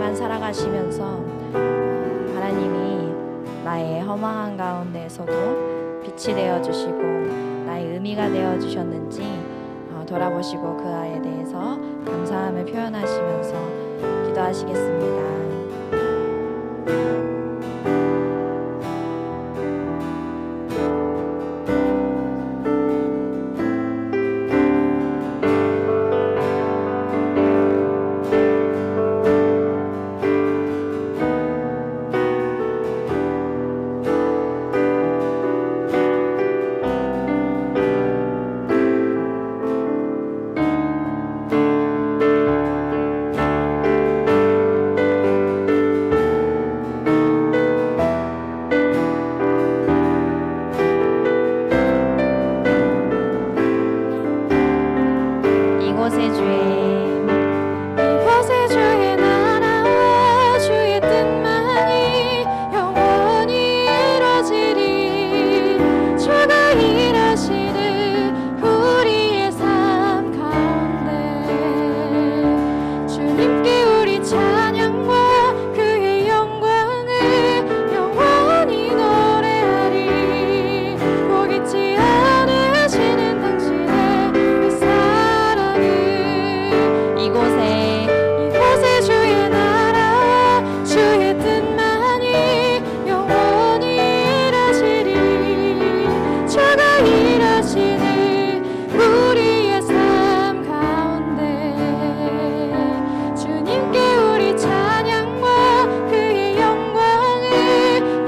동안 살아가시면서 하나님이 나의 허망한 가운데에서도 빛이 되어주시고 나의 의미가 되어주셨는지 돌아보시고 그에 대해서 감사함을 표현하시면서 기도하시겠습니다. 이곳의 주의 나라와 주의 뜻만이 영원히 이루어지리. 주가 일하시는 우리의 삶 가운데 주님께 우리 찬양과 그의 영광을 영원히 노래하리. 포기치 않으시는 당신의 그 사랑을. 이곳에 주의 나라 주의 뜻만이 영원히 일하시리. 주가 일하시는 우리의 삶 가운데 주님께 우리 찬양과 그의 영광을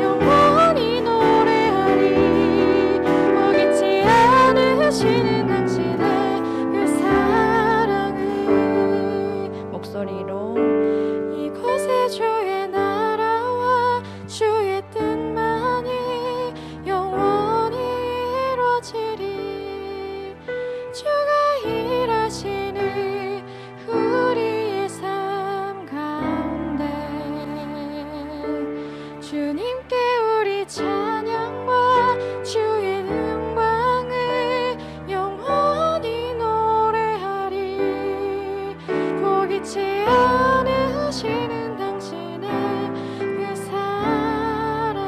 영원히 노래하리. 포기치 않으시는 당신의 그 사랑을. 목소리로 이곳에 주의 나라와 주의 뜻만이 영원히 이루어지리. 주가 일하시는 우리의 삶 가운데 주님께 우리 찬양과 주의 영광을 영원히 노래하리. 포기치 않으시는 당신의 그 사랑을.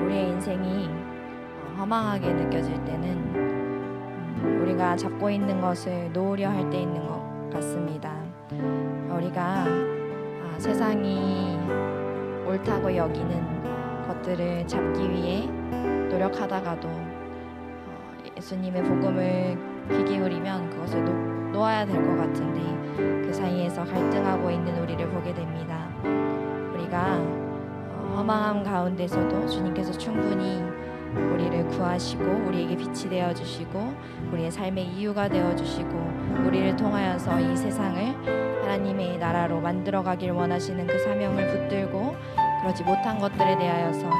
우리의 인생이 허망하게 느껴질 때는 우리가 잡고 있는 것을 놓으려 할 때 있는 것 같습니다. 우리가 세상이 옳다고 여기는 것들을 잡기 위해 노력하다가도 예수님의 복음을 귀 기울이면 그것을 놓아야 될 것 같은데 그 사이에서 갈등하고 있는 우리를 보게 됩니다. 우리가 허망함 가운데서도 주님께서 충분히 우리를 구하시고 우리에게 빛이 되어주시고 우리의 삶의 이유가 되어주시고 우리를 통하여서 이 세상을 하나님의 나라로 만들어가길 원하시는 그 사명을 붙들고 그러지 못한 것들에 대하여서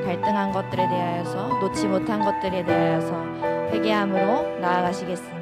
갈등한 것들에 대하여서 놓지 못한 것들에 대하여서 회개함으로 나아가시겠습니다.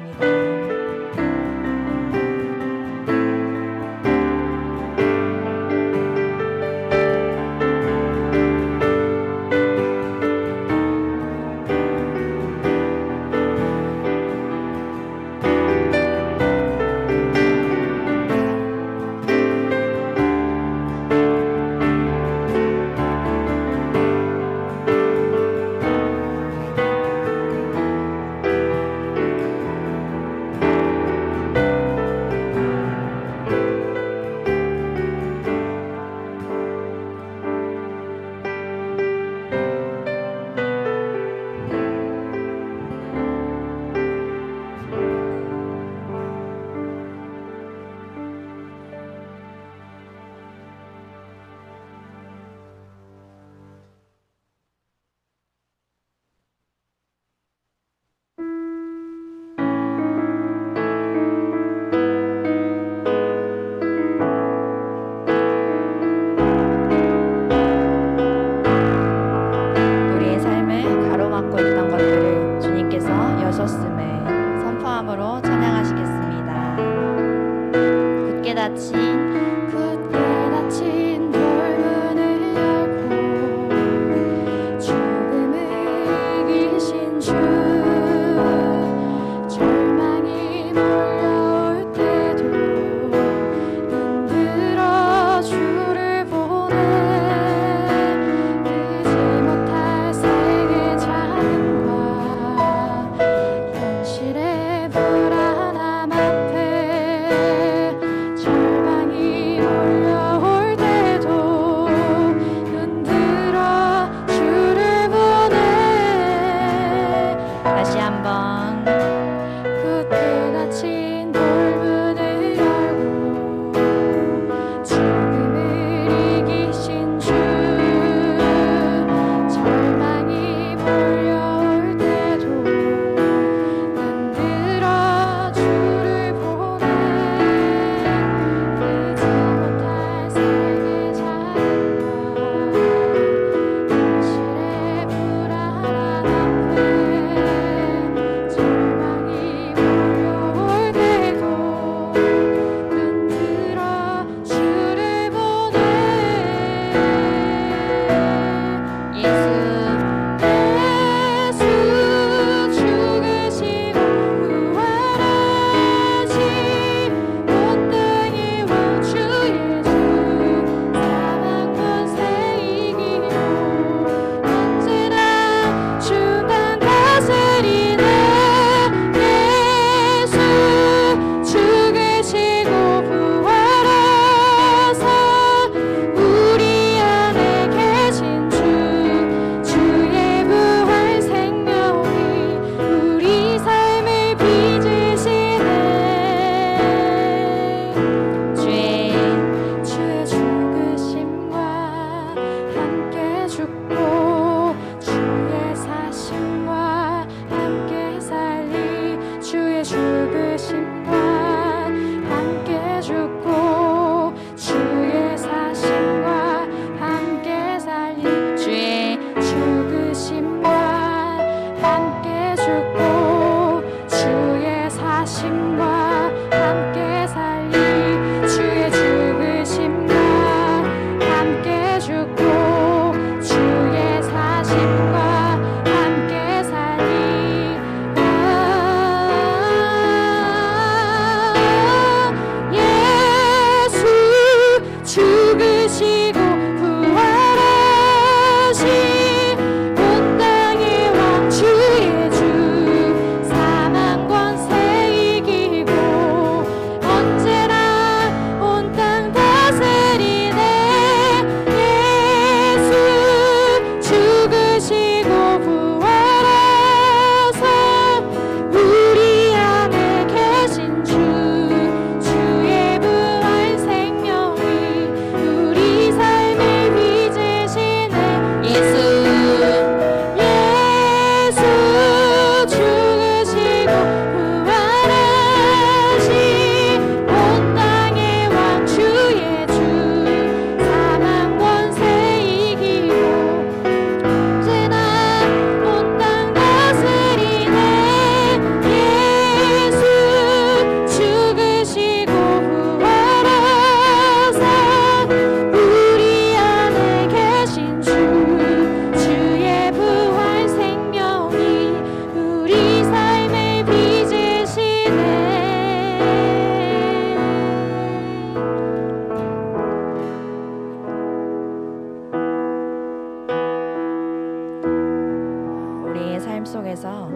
말씀 속에서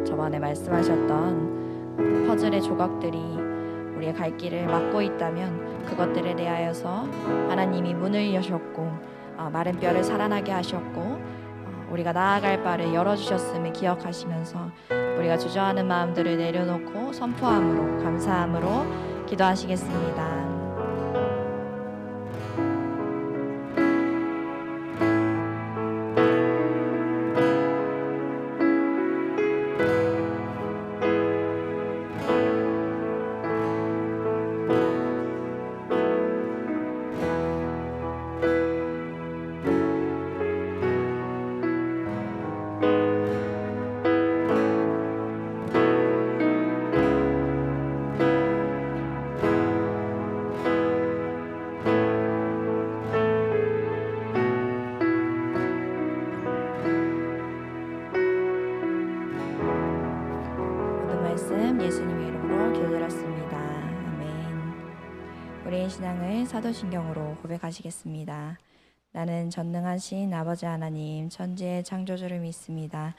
저번에 말씀하셨던 퍼즐의 조각들이 우리의 갈 길을 막고 있다면 그것들에 대하여서 하나님이 문을 여셨고 마른 뼈를 살아나게 하셨고 우리가 나아갈 바를 열어주셨음을 기억하시면서 우리가 주저하는 마음들을 내려놓고 선포함으로 감사함으로 기도하시겠습니다. 예수님의 이름으로 기도드렸습니다. 아멘. 우리의 신앙을 사도신경으로 고백하시겠습니다. 나는 전능하신 아버지 하나님 천지의 창조주를 믿습니다.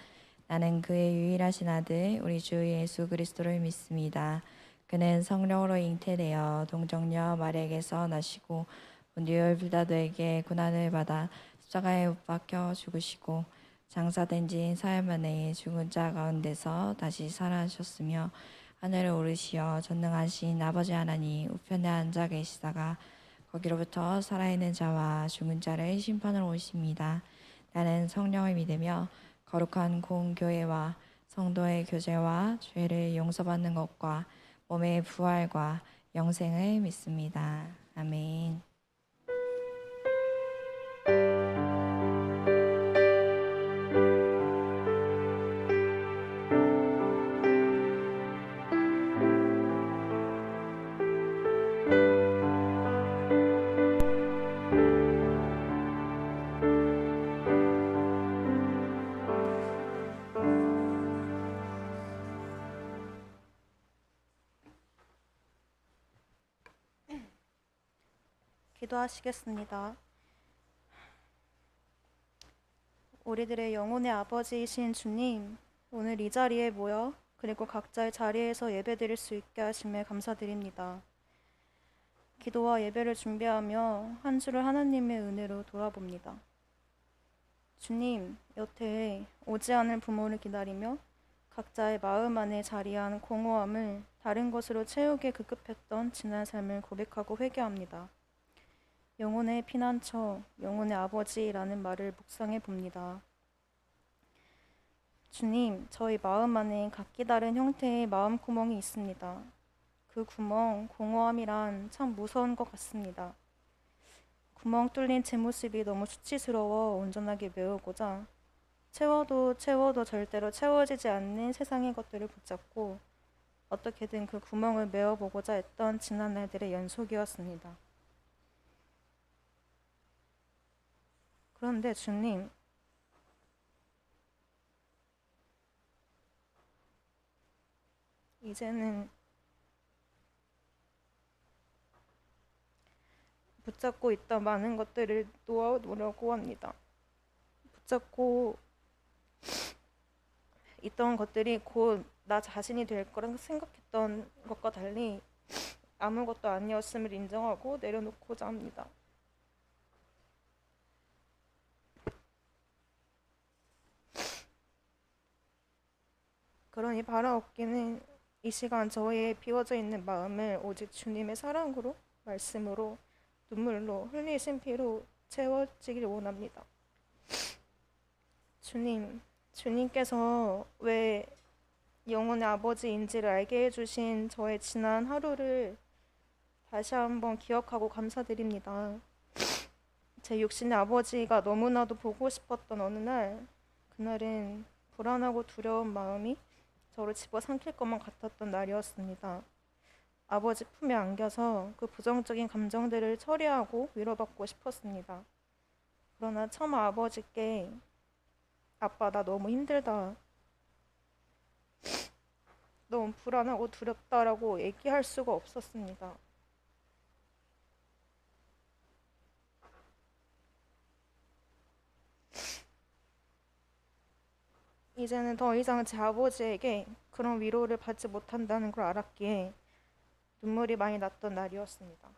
나는 그의 유일하신 아들 우리 주 예수 그리스도를 믿습니다. 그는 성령으로 잉태되어 동정녀 마리아에게서 나시고 본디오 빌라도에게 고난을 받아 십자가에 못 박혀 죽으시고 장사된 지 사흘 만에 죽은 자 가운데서 다시 살아나셨으며 하늘을 오르시어 전능하신 아버지 하나님 우편에 앉아 계시다가 거기로부터 살아있는 자와 죽은 자를 심판으로 오십니다. 나는 성령을 믿으며 거룩한 공교회와 성도의 교제와 죄를 용서받는 것과 몸의 부활과 영생을 믿습니다. 아멘. 기도하시겠습니다. 우리들의 영혼의 아버지이신 주님, 오늘 이 자리에 모여 그리고 각자의 자리에서 예배드릴 수 있게 하심에 감사드립니다. 기도와 예배를 준비하며 한 주를 하나님의 은혜로 돌아봅니다. 주님, 여태 오지 않을 부모를 기다리며 각자의 마음 안에 자리한 공허함을 다른 것으로 채우게 급급했던 지난 삶을 고백하고 회개합니다. 영혼의 피난처, 영혼의 아버지라는 말을 묵상해 봅니다. 주님, 저희 마음 안에 각기 다른 형태의 마음구멍이 있습니다. 그 구멍, 공허함이란 참 무서운 것 같습니다. 구멍 뚫린 제 모습이 너무 수치스러워 온전하게 메우고자 채워도 절대로 채워지지 않는 세상의 것들을 붙잡고 어떻게든 그 구멍을 메워보고자 했던 지난 날들의 연속이었습니다. 그런데 주님, 이제는 붙잡고 있던 많은 것들을 놓아놓으려고 합니다. 붙잡고 있던 것들이 곧 나 자신이 될 거라 생각했던 것과 달리 아무것도 아니었음을 인정하고 내려놓고자 합니다. 그러니 바라옵기는 이 시간 저의 비워져 있는 마음을 오직 주님의 사랑으로, 말씀으로, 눈물로, 흘리신 피로 채워지길 원합니다. 주님께서 왜 영혼의 아버지인지를 알게 해주신 저의 지난 하루를 다시 한번 기억하고 감사드립니다. 제 육신의 아버지가 너무나도 보고 싶었던 어느 날, 그날은 불안하고 두려운 마음이 저를 집어삼킬 것만 같았던 날이었습니다. 아버지 품에 안겨서 그 부정적인 감정들을 처리하고 위로받고 싶었습니다. 그러나 차마 아버지께 아빠 나 너무 힘들다, 너무 불안하고 두렵다라고 얘기할 수가 없었습니다. 이제는 더 이상 제 아버지에게 그런 위로를 받지 못한다는 걸 알았기에 눈물이 많이 났던 날이었습니다.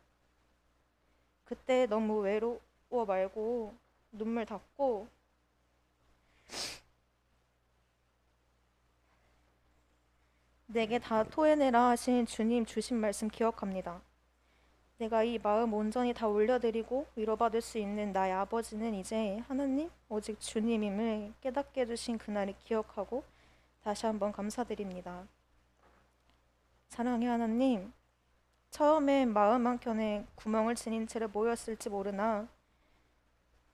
그때 너무 외로워 말고 눈물 닦고 내게 다 토해내라 하신 주님 주신 말씀 기억합니다. 내가 이 마음 온전히 다 올려드리고 위로받을 수 있는 나의 아버지는 이제 하나님, 오직 주님임을 깨닫게 해주신 그날을 기억하고 다시 한번 감사드립니다. 사랑의 하나님, 처음엔 마음 한켠에 구멍을 지닌 채로 모였을지 모르나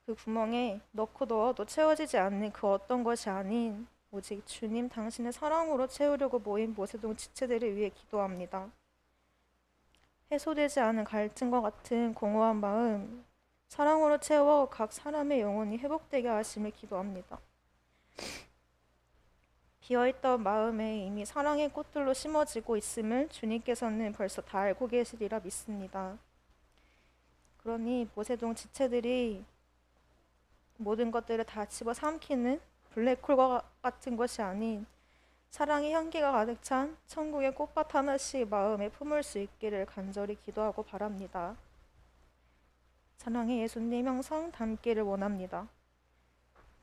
그 구멍에 넣고 넣어도 채워지지 않는 그 어떤 것이 아닌 오직 주님 당신의 사랑으로 채우려고 모인 모세동 지체들을 위해 기도합니다. 해소되지 않은 갈증과 같은 공허한 마음, 사랑으로 채워 각 사람의 영혼이 회복되게 하심을 기도합니다. 비어있던 마음에 이미 사랑의 꽃들로 심어지고 있음을 주님께서는 벌써 다 알고 계시리라 믿습니다. 그러니 모세동 지체들이 모든 것들을 다 집어삼키는 블랙홀과 같은 것이 아닌 사랑의 향기가 가득 찬 천국의 꽃밭 하나씩 마음에 품을 수 있기를 간절히 기도하고 바랍니다. 사랑의 예수님 형상 닮기를 원합니다.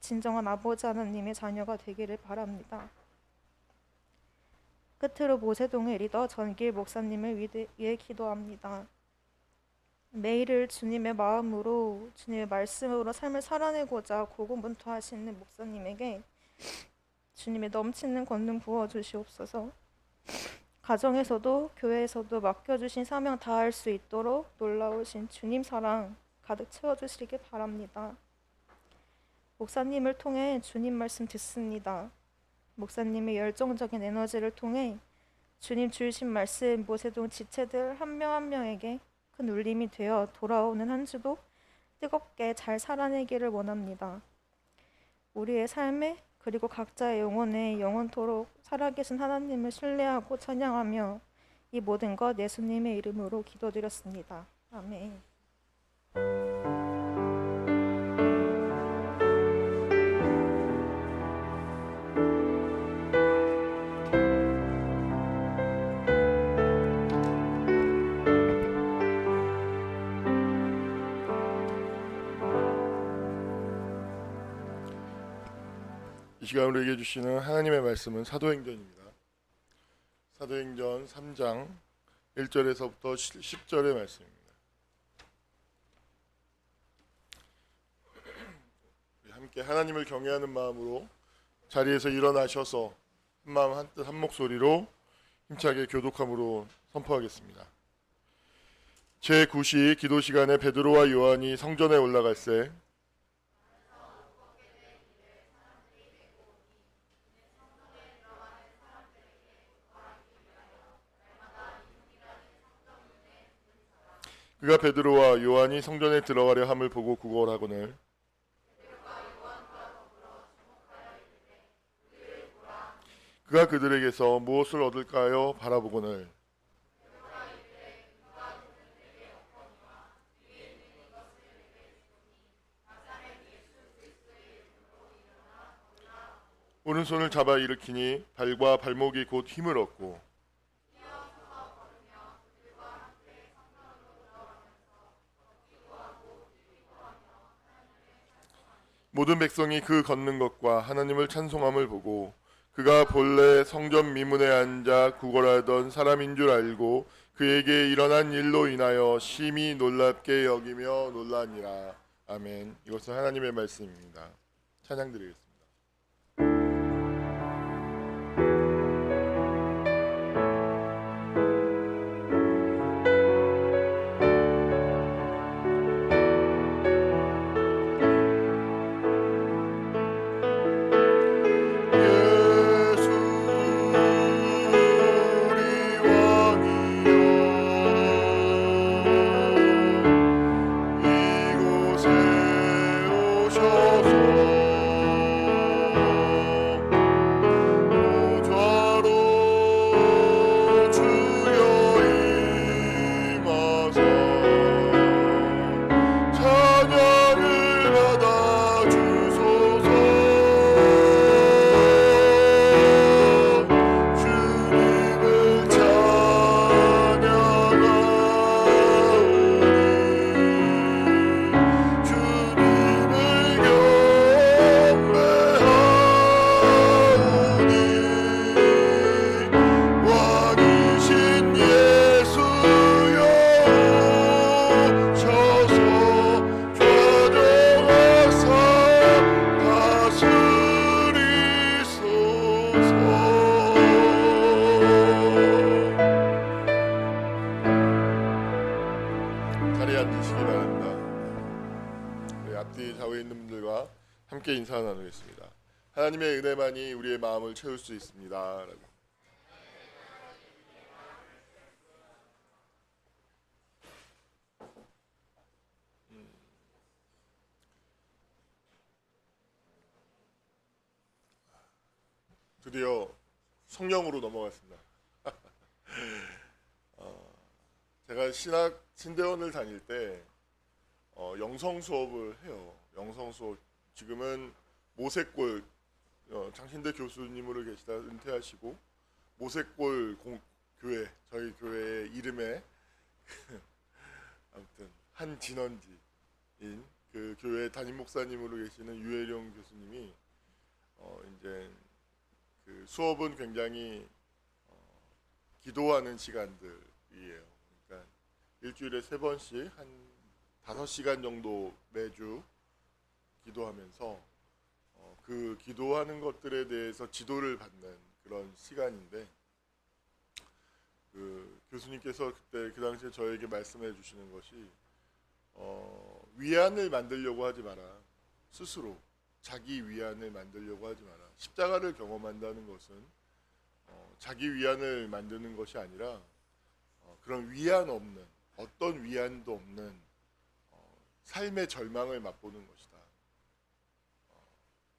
진정한 아버지 하나님의 자녀가 되기를 바랍니다. 끝으로 모세동의 리더 전길 목사님을 위해 기도합니다. 매일을 주님의 마음으로 주님의 말씀으로 삶을 살아내고자 고군분투하시는 목사님에게 주님의 넘치는 권능 부어주시옵소서. 가정에서도 교회에서도 맡겨주신 사명 다할 수 있도록 놀라우신 주님 사랑 가득 채워주시길 바랍니다. 목사님을 통해 주님 말씀 듣습니다. 목사님의 열정적인 에너지를 통해 주님 주신 말씀 모세동 지체들 한 명 한 명에게 큰 울림이 되어 돌아오는 한 주도 뜨겁게 잘 살아내기를 원합니다. 우리의 삶에 그리고 각자의 영혼에 영원토록 살아계신 하나님을 신뢰하고 찬양하며 이 모든 것 예수님의 이름으로 기도드렸습니다. 아멘. 이 시간 우리에게 주시는 하나님의 말씀은 사도행전입니다. 사도행전 3장 1절에서부터 10절의 말씀입니다. 우리 함께 하나님을 경외하는 마음으로 자리에서 일어나셔서 한마음 한뜻 한목소리로 힘차게 교독함으로 선포하겠습니다. 제9시 기도 시간에 베드로와 요한이 성전에 올라갈새 그가 베드로와 요한이 성전에 들어가려 함을 보고 구걸하거늘 그가 그들에게서 무엇을 얻을까요? 바라보거늘 오른손을 잡아 일으키니 발과 발목이 곧 힘을 얻고 모든 백성이 그 걷는 것과 하나님을 찬송함을 보고 그가 본래 성전 미문에 앉아 구걸하던 사람인 줄 알고 그에게 일어난 일로 인하여 심히 놀랍게 여기며 놀라니라. 아멘. 이것은 하나님의 말씀입니다. 찬양드리겠습니다. 이곳에 오셔서 함께 인사 나누겠습니다. 하나님의 은혜만이 우리의 마음을 채울 수 있습니다. 라고. 드디어 성령으로 넘어갔습니다. 제가 신대원을 다닐 때 영성 수업을 해요. 영성 수업 지금은 모색골 장신대 교수님으로 계시다 은퇴하시고 모색골 교회 저희 교회의 이름에 아무튼 한진원지인 그 교회 담임 목사님으로 계시는 유혜령 교수님이 이제 그 수업은 굉장히 기도하는 시간들이에요. 그러니까 일주일에 3번씩 한 5시간 정도 매주 기도하면서 그 기도하는 것들에 대해서 지도를 받는 그런 시간인데 그 교수님께서 그때 그 당시에 저에게 말씀해 주시는 것이 위안을 만들려고 하지 마라. 스스로 자기 위안을 만들려고 하지 마라. 십자가를 경험한다는 것은 자기 위안을 만드는 것이 아니라 그런 위안 없는 어떤 위안도 없는 삶의 절망을 맛보는 것이다.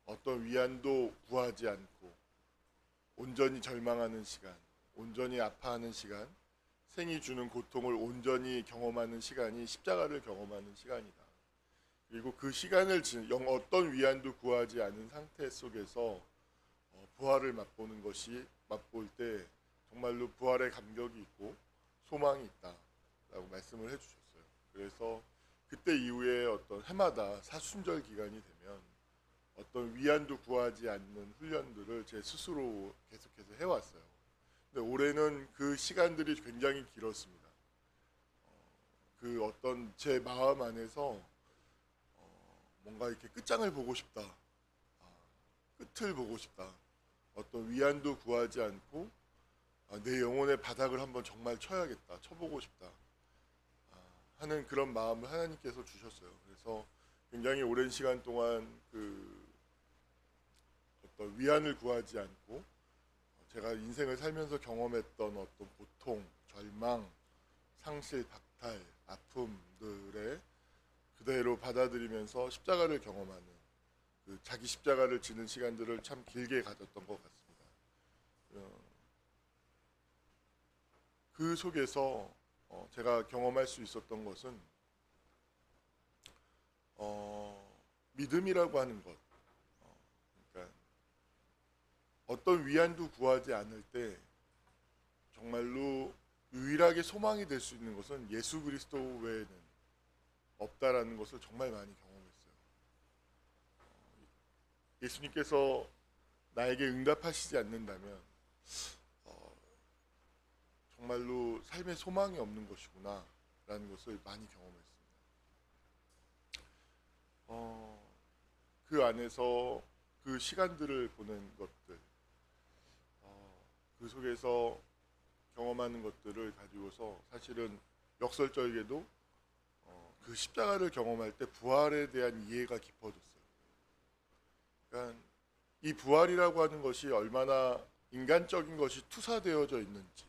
어떤 위안도 구하지 않고 온전히 절망하는 시간, 온전히 아파하는 시간, 생이 주는 고통을 온전히 경험하는 시간이 십자가를 경험하는 시간이다. 그리고 그 시간을 어떤 위안도 구하지 않은 상태 속에서 부활을 맛볼 때 정말로 부활의 감격이 있고 소망이 있다라고 말씀을 해주셨어요. 그래서 그때 이후에 어떤 해마다 사순절 기간이 되면 어떤 위안도 구하지 않는 훈련들을 제 스스로 계속해서 해왔어요. 근데 올해는 그 시간들이 굉장히 길었습니다. 그 어떤 제 마음 안에서 뭔가 이렇게 끝장을 보고 싶다. 끝을 보고 싶다. 어떤 위안도 구하지 않고 내 영혼의 바닥을 한번 정말 쳐야겠다. 쳐보고 싶다. 하는 그런 마음을 하나님께서 주셨어요. 그래서 굉장히 오랜 시간 동안 그 어떤 위안을 구하지 않고 제가 인생을 살면서 경험했던 어떤 고통, 절망, 상실, 박탈, 아픔들에 그대로 받아들이면서 십자가를 경험하는 그 자기 십자가를 지는 시간들을 참 길게 가졌던 것 같습니다. 그 속에서 제가 경험할 수 있었던 것은 믿음이라고 하는 것. 그러니까 어떤 위안도 구하지 않을 때 정말로 유일하게 소망이 될 수 있는 것은 예수 그리스도 외에는 없다라는 것을 정말 많이 경험했어요. 예수님께서 나에게 응답하시지 않는다면 정말로 삶에 소망이 없는 것이구나 라는 것을 많이 경험했습니다. 그 안에서 그 시간들을 보낸 것들 그 속에서 경험하는 것들을 가지고서 사실은 역설적에도 그 십자가를 경험할 때 부활에 대한 이해가 깊어졌어요. 그러니까 이 부활이라고 하는 것이 얼마나 인간적인 것이 투사되어져 있는지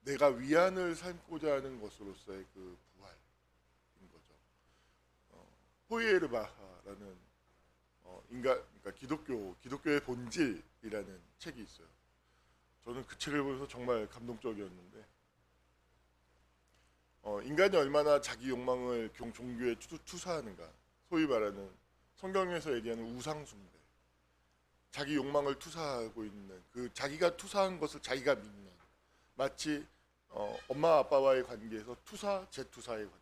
내가 위안을 삼고자 하는 것으로서의 그 부활인 거죠. 호이에르바하라는 그러니까 기독교의 본질이라는 책이 있어요. 저는 그 책을 보면서 정말 감동적이었는데 인간이 얼마나 자기 욕망을 종교에 투사하는가, 소위 말하는 성경에서 얘기하는 우상숭배, 자기 욕망을 투사하고 있는 그 자기가 투사한 것을 자기가 믿는 마치 엄마 아빠와의 관계에서 투사, 재투사의 관계.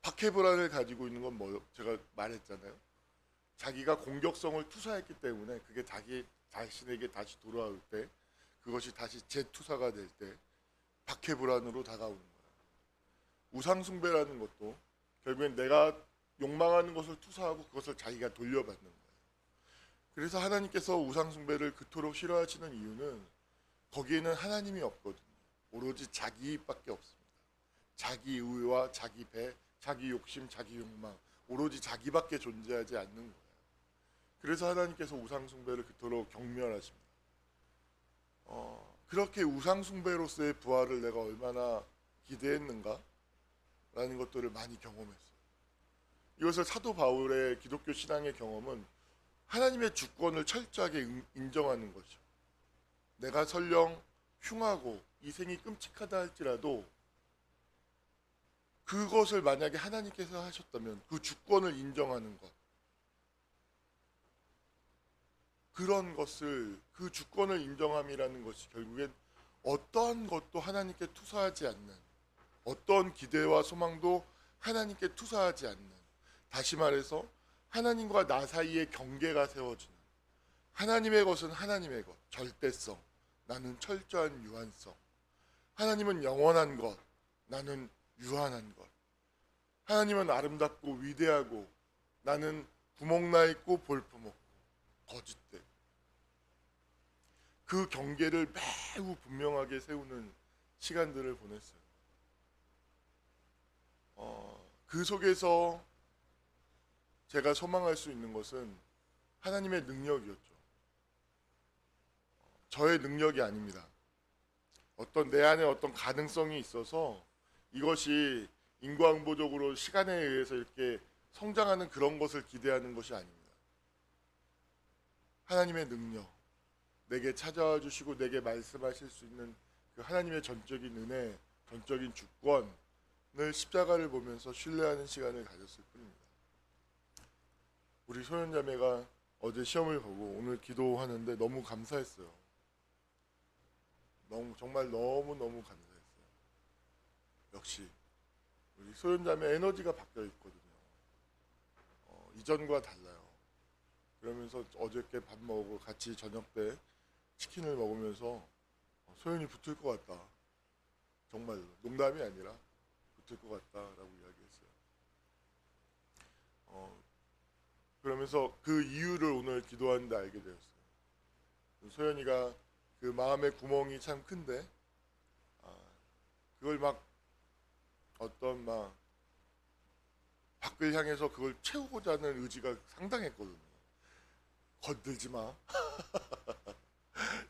박해불안을 가지고 있는 건 뭐 제가 말했잖아요. 자기가 공격성을 투사했기 때문에 그게 자기 자신에게 다시 돌아올 때 그것이 다시 재투사가 될 때 박해불안으로 다가오는 거예요. 우상숭배라는 것도 결국엔 내가 욕망하는 것을 투사하고 그것을 자기가 돌려받는 거예요. 그래서 하나님께서 우상숭배를 그토록 싫어하시는 이유는 거기에는 하나님이 없거든요. 오로지 자기 입밖에 없습니다. 자기 의와 자기 배, 자기 욕심, 자기 욕망, 오로지 자기밖에 존재하지 않는 거예요. 그래서 하나님께서 우상 숭배를 그토록 경멸하십니다. 그렇게 우상 숭배로서의 부활을 내가 얼마나 기대했는가? 라는 것들을 많이 경험했어요. 이것을 사도 바울의 기독교 신앙의 경험은 하나님의 주권을 철저하게 인정하는 것이죠. 내가 설령 흉하고 이 생이 끔찍하다 할지라도 그것을 만약에 하나님께서 하셨다면 그 주권을 인정하는 것, 그런 것을, 그 주권을 인정함이라는 것이 결국엔 어떠한 것도 하나님께 투사하지 않는, 어떤 기대와 소망도 하나님께 투사하지 않는, 다시 말해서 하나님과 나 사이에 경계가 세워지는, 하나님의 것은 하나님의 것, 절대성, 나는 철저한 유한성, 하나님은 영원한 것, 나는 유한한 것, 하나님은 아름답고 위대하고 나는 구멍나 있고 볼품 없고 거짓되고, 그 경계를 매우 분명하게 세우는 시간들을 보냈어요. 그 속에서 제가 소망할 수 있는 것은 하나님의 능력이었죠. 저의 능력이 아닙니다. 어떤 내 안에 어떤 가능성이 있어서 이것이 인과응보적으로 시간에 의해서 이렇게 성장하는 그런 것을 기대하는 것이 아닙니다. 하나님의 능력, 내게 찾아와 주시고 내게 말씀하실 수 있는 그 하나님의 전적인 은혜, 전적인 주권을 십자가를 보면서 신뢰하는 시간을 가졌을 뿐입니다. 우리 소년자매가 어제 시험을 보고 오늘 기도하는데 너무 감사했어요. 정말 너무너무 감사했어요. 역시 우리 소년자매 에너지가 바뀌어 있거든요. 이전과 달라요. 그러면서 어저께 밥 먹고 같이 저녁 때 치킨을 먹으면서 소연이 붙을 것 같다. 정말로 농담이 아니라 붙을 것 같다라고 이야기했어요. 그러면서 그 이유를 오늘 기도하는데 알게 되었어요. 소연이가 그 마음의 구멍이 참 큰데 그걸 막 어떤 막 밖을 향해서 그걸 채우고자 하는 의지가 상당했거든요. 건들지 마.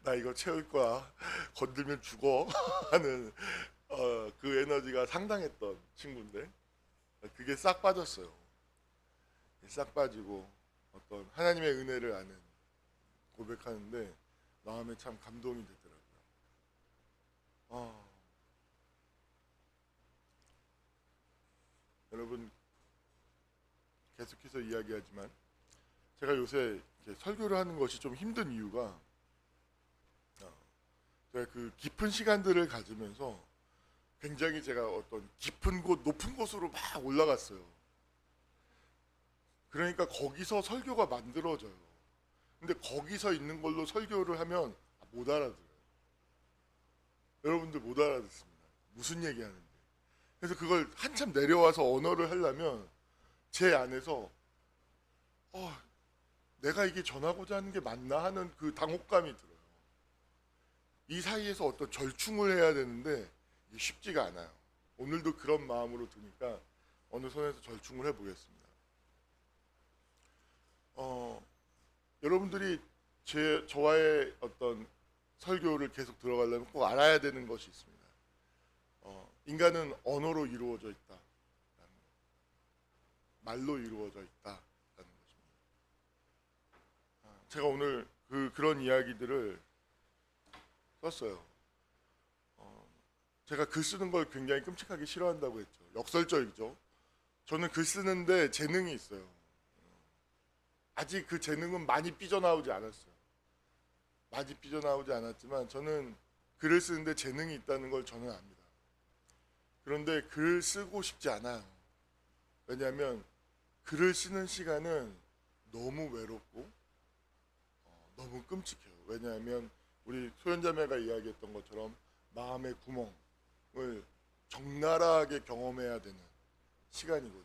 나 이거 채울 거야. 건들면 죽어. 하는 그 에너지가 상당했던 친구인데 그게 싹 빠졌어요. 싹 빠지고 어떤 하나님의 은혜를 아는 고백하는데 마음에 참 감동이 되더라고요. 여러분 계속해서 이야기하지만 제가 요새 이렇게 설교를 하는 것이 좀 힘든 이유가 제가 그 깊은 시간들을 가지면서 굉장히 제가 어떤 깊은 곳, 높은 곳으로 막 올라갔어요. 그러니까 거기서 설교가 만들어져요. 근데 거기서 있는 걸로 설교를 하면 못 알아들어요. 여러분들 못 알아듣습니다. 무슨 얘기하는지. 그래서 그걸 한참 내려와서 언어를 하려면 제 안에서 내가 이게 전하고자 하는 게 맞나 하는 그 당혹감이 들어요. 이 사이에서 어떤 절충을 해야 되는데 이게 쉽지가 않아요. 오늘도 그런 마음으로 드니까 어느 선에서 절충을 해보겠습니다. 여러분들이 저와의 어떤 설교를 계속 들어가려면 꼭 알아야 되는 것이 있습니다. 인간은 언어로 이루어져 있다. 말로 이루어져 있다라는 것입니다. 제가 오늘 그런 이야기들을 썼어요. 제가 글 쓰는 걸 굉장히 끔찍하게 싫어한다고 했죠. 역설적이죠. 저는 글 쓰는데 재능이 있어요. 아직 그 재능은 많이 삐져나오지 않았어요. 많이 삐져나오지 않았지만 저는 글을 쓰는데 재능이 있다는 걸 저는 압니다. 그런데 글 쓰고 싶지 않아요. 왜냐하면 글을 쓰는 시간은 너무 외롭고 너무 끔찍해요. 왜냐하면 우리 소연자매가 이야기했던 것처럼 마음의 구멍을 적나라하게 경험해야 되는 시간이거든요.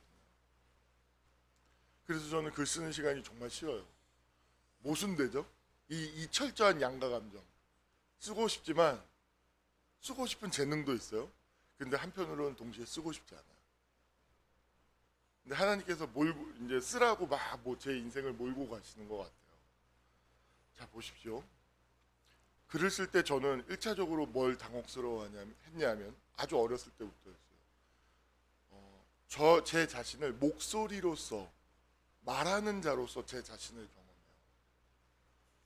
그래서 저는 글 쓰는 시간이 정말 싫어요. 모순되죠? 이 철저한 양가 감정. 쓰고 싶지만 쓰고 싶은 재능도 있어요. 근데 한편으로는 동시에 쓰고 싶지 않아요. 근데 하나님께서 몰고 이제 쓰라고 막 뭐 제 인생을 몰고 가시는 것 같아요. 자 보십시오. 글을 쓸 때 저는 1차적으로 뭘 했냐면 아주 어렸을 때부터였어요. 제 자신을 목소리로서 말하는 자로서 제 자신을 경험해요.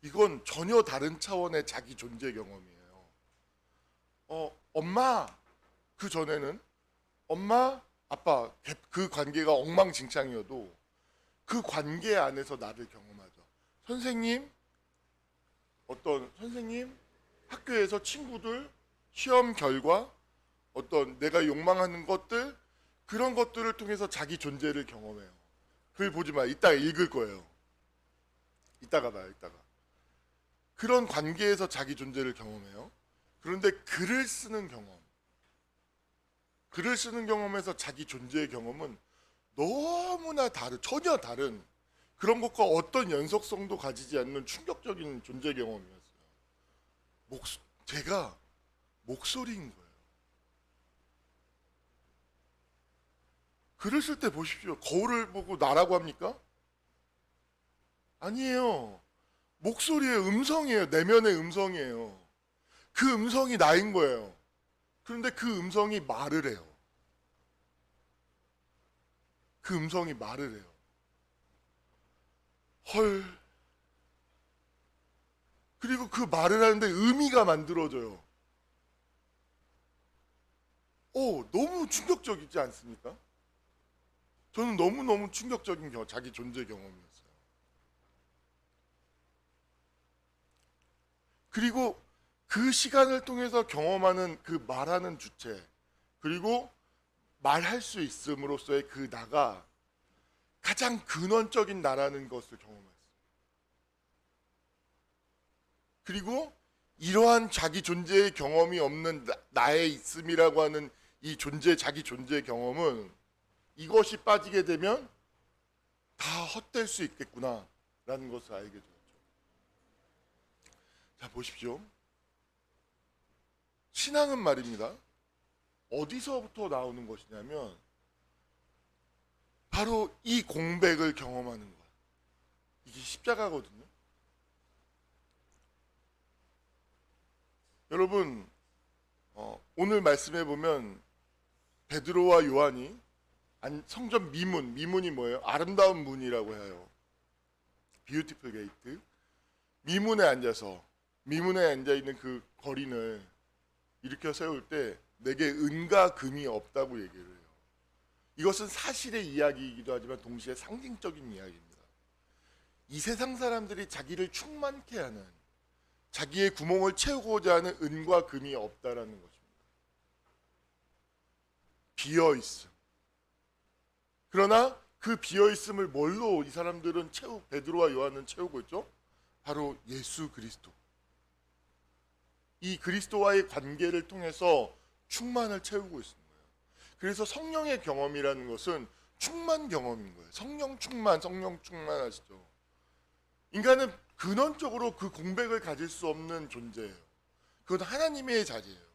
이건 전혀 다른 차원의 자기 존재 경험이에요. 엄마 그 전에는 엄마 아빠 그 관계가 엉망진창이어도 그 관계 안에서 나를 경험하죠. 선생님 학교에서 친구들 시험 결과 어떤 내가 욕망하는 것들 그런 것들을 통해서 자기 존재를 경험해요. 글 보지 마. 이따가 읽을 거예요. 이따가 봐요. 이따가. 그런 관계에서 자기 존재를 경험해요. 그런데 글을 쓰는 경험에서 자기 존재의 경험은 너무나 전혀 다른 그런 것과 어떤 연속성도 가지지 않는 충격적인 존재 경험이었어요. 제가 목소리인 거예요. 글을 쓸 때 보십시오. 거울을 보고 나라고 합니까? 아니에요. 목소리의 음성이에요. 내면의 음성이에요. 그 음성이 나인 거예요. 그런데 그 음성이 말을 해요. 그 음성이 말을 해요. 헐. 그리고 그 말을 하는데 의미가 만들어져요. 너무 충격적이지 않습니까? 저는 너무너무 충격적인 자기 존재 경험이었어요. 그리고 그 시간을 통해서 경험하는 그 말하는 주체, 그리고 말할 수 있음으로써의 그 나가 가장 근원적인 나라는 것을 경험했어요. 그리고 이러한 자기 존재의 경험이 없는 나의 있음이라고 하는 이 자기 존재 경험은 이것이 빠지게 되면 다 헛될 수 있겠구나라는 것을 알게 되었죠. 자 보십시오. 신앙은 말입니다. 어디서부터 나오는 것이냐면 바로 이 공백을 경험하는 것. 이게 십자가거든요. 여러분 오늘 말씀해 보면 베드로와 요한이 성전 미문이 뭐예요? 아름다운 문이라고 해요. Beautiful gate. 미문에 앉아 있는 그 거린을 일으켜 세울 때 내게 은과 금이 없다고 얘기를 해요. 이것은 사실의 이야기이기도 하지만 동시에 상징적인 이야기입니다. 이 세상 사람들이 자기를 충만케 하는 자기의 구멍을 채우고자 하는 은과 금이 없다라는 것입니다. 비어있음. 그러나 그 비어있음을 뭘로 이 사람들은 베드로와 요한은 채우고 있죠? 바로 예수 그리스도. 이 그리스도와의 관계를 통해서 충만을 채우고 있습니다. 그래서 성령의 경험이라는 것은 충만 경험인 거예요. 성령 충만 하시죠. 인간은 근원적으로 그 공백을 가질 수 없는 존재예요. 그건 하나님의 자리예요.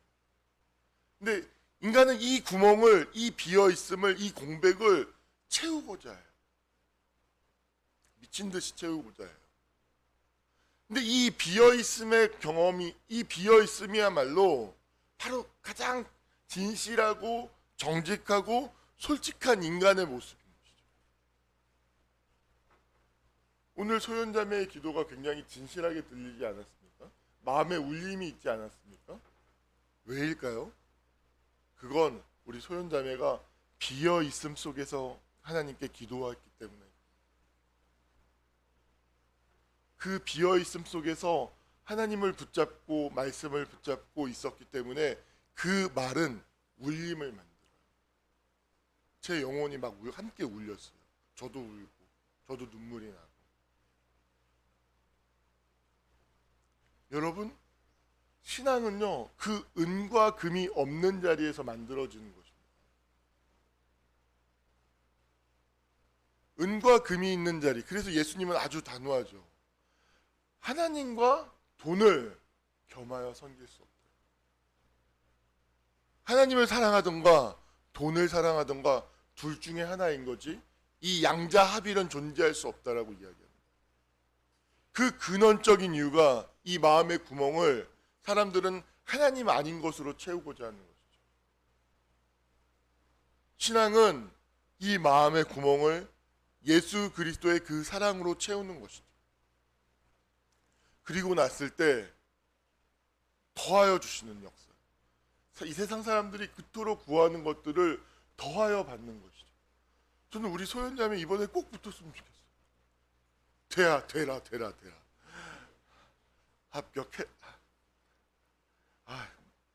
근데 인간은 이 구멍을, 이 비어있음을, 이 공백을 채우고자 해요. 미친 듯이 채우고자 해요. 근데 이 비어있음의 경험이, 이 비어있음이야말로 바로 가장 진실하고 정직하고 솔직한 인간의 모습인 것이죠. 오늘 소연자매의 기도가 굉장히 진실하게 들리지 않았습니까? 마음에 울림이 있지 않았습니까? 왜일까요? 그건 우리 소연자매가 비어있음 속에서 하나님께 기도했기 때문에, 그 비어있음 속에서 하나님을 붙잡고 말씀을 붙잡고 있었기 때문에 그 말은 울림을 만들어요. 제 영혼이 막 함께 울렸어요. 저도 울고 저도 눈물이 나고. 여러분, 신앙은요 그 은과 금이 없는 자리에서 만들어지는 것입니다. 은과 금이 있는 자리. 그래서 예수님은 아주 단호하죠. 하나님과 돈을 겸하여 섬길 수 없다. 하나님을 사랑하던가 돈을 사랑하던가 둘 중에 하나인 거지 이 양자 합일은 존재할 수 없다라고 이야기합니다. 그 근원적인 이유가 이 마음의 구멍을 사람들은 하나님 아닌 것으로 채우고자 하는 것이죠. 신앙은 이 마음의 구멍을 예수 그리스도의 그 사랑으로 채우는 것이죠. 그리고 났을 때 더하여 주시는 역사. 이 세상 사람들이 그토록 구하는 것들을 더하여 받는 것이죠. 저는 우리 소연자매 이번에 꼭 붙었으면 좋겠어요. 되라. 합격해.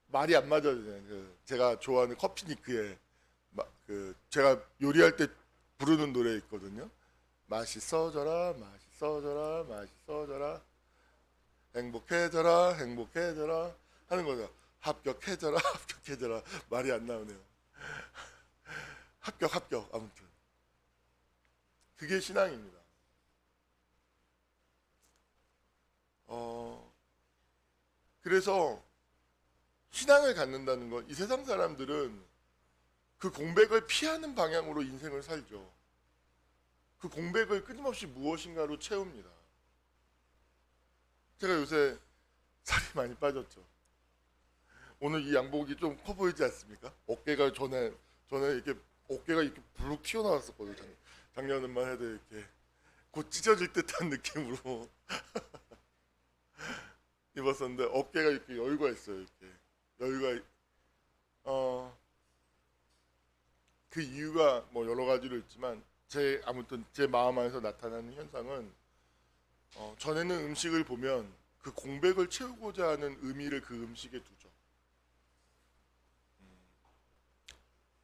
말이 안 맞아요. 제가 좋아하는 커피니크에 제가 요리할 때 부르는 노래 있거든요. 맛있어져라, 맛있어져라, 맛있어져라, 행복해져라, 행복해져라 하는 거죠. 합격해져라, 합격해져라. 말이 안 나오네요. 합격. 아무튼 그게 신앙입니다. 그래서 신앙을 갖는다는 건 이 세상 사람들은 그 공백을 피하는 방향으로 인생을 살죠. 그 공백을 끊임없이 무엇인가로 채웁니다. 제가 요새 살이 많이 빠졌죠. 오늘 이 양복이 좀 커 보이지 않습니까? 어깨가 전에 이렇게 어깨가 이렇게 불룩 튀어나왔었거든요. 작년만 해도 이렇게 곧 찢어질 듯한 느낌으로 입었었는데 어깨가 이렇게 여유가 있어요. 이렇게 여유가 그 이유가 뭐 여러 가지로 있지만 아무튼 제 마음 안에서 나타나는 현상은 전에는 음식을 보면 그 공백을 채우고자 하는 의미를 그 음식에 두죠.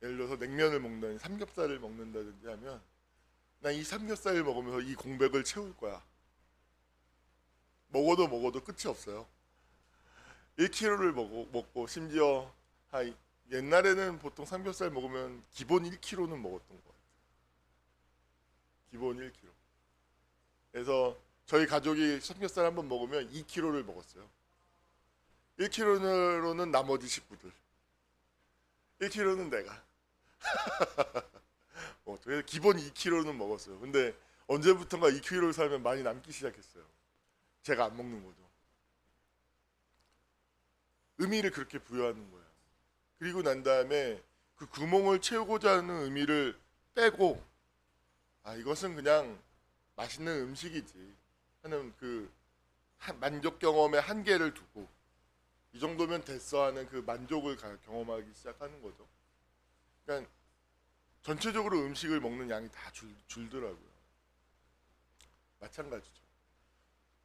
예를 들어서 냉면을 먹는다든지 삼겹살을 먹는다든지 하면 난 이 삼겹살을 먹으면서 이 공백을 채울 거야. 먹어도 끝이 없어요. 1kg를 먹고 심지어 옛날에는 보통 삼겹살 먹으면 기본 1kg는 먹었던 것 같아요. 기본 1kg. 그래서 저희 가족이 삼겹살 한번 먹으면 2kg를 먹었어요. 1kg로는 나머지 식구들. 1kg는 내가. 그래서 기본 2kg는 먹었어요. 근데 언제부턴가 2kg를 살면 많이 남기 시작했어요. 제가 안 먹는 거죠. 의미를 그렇게 부여하는 거예요. 그리고 난 다음에 그 구멍을 채우고자 하는 의미를 빼고 이것은 그냥 맛있는 음식이지 하는 그 만족 경험의 한계를 두고 이 정도면 됐어 하는 그 만족을 경험하기 시작하는 거죠. 그러니까 전체적으로 음식을 먹는 양이 다 줄더라고요. 마찬가지죠.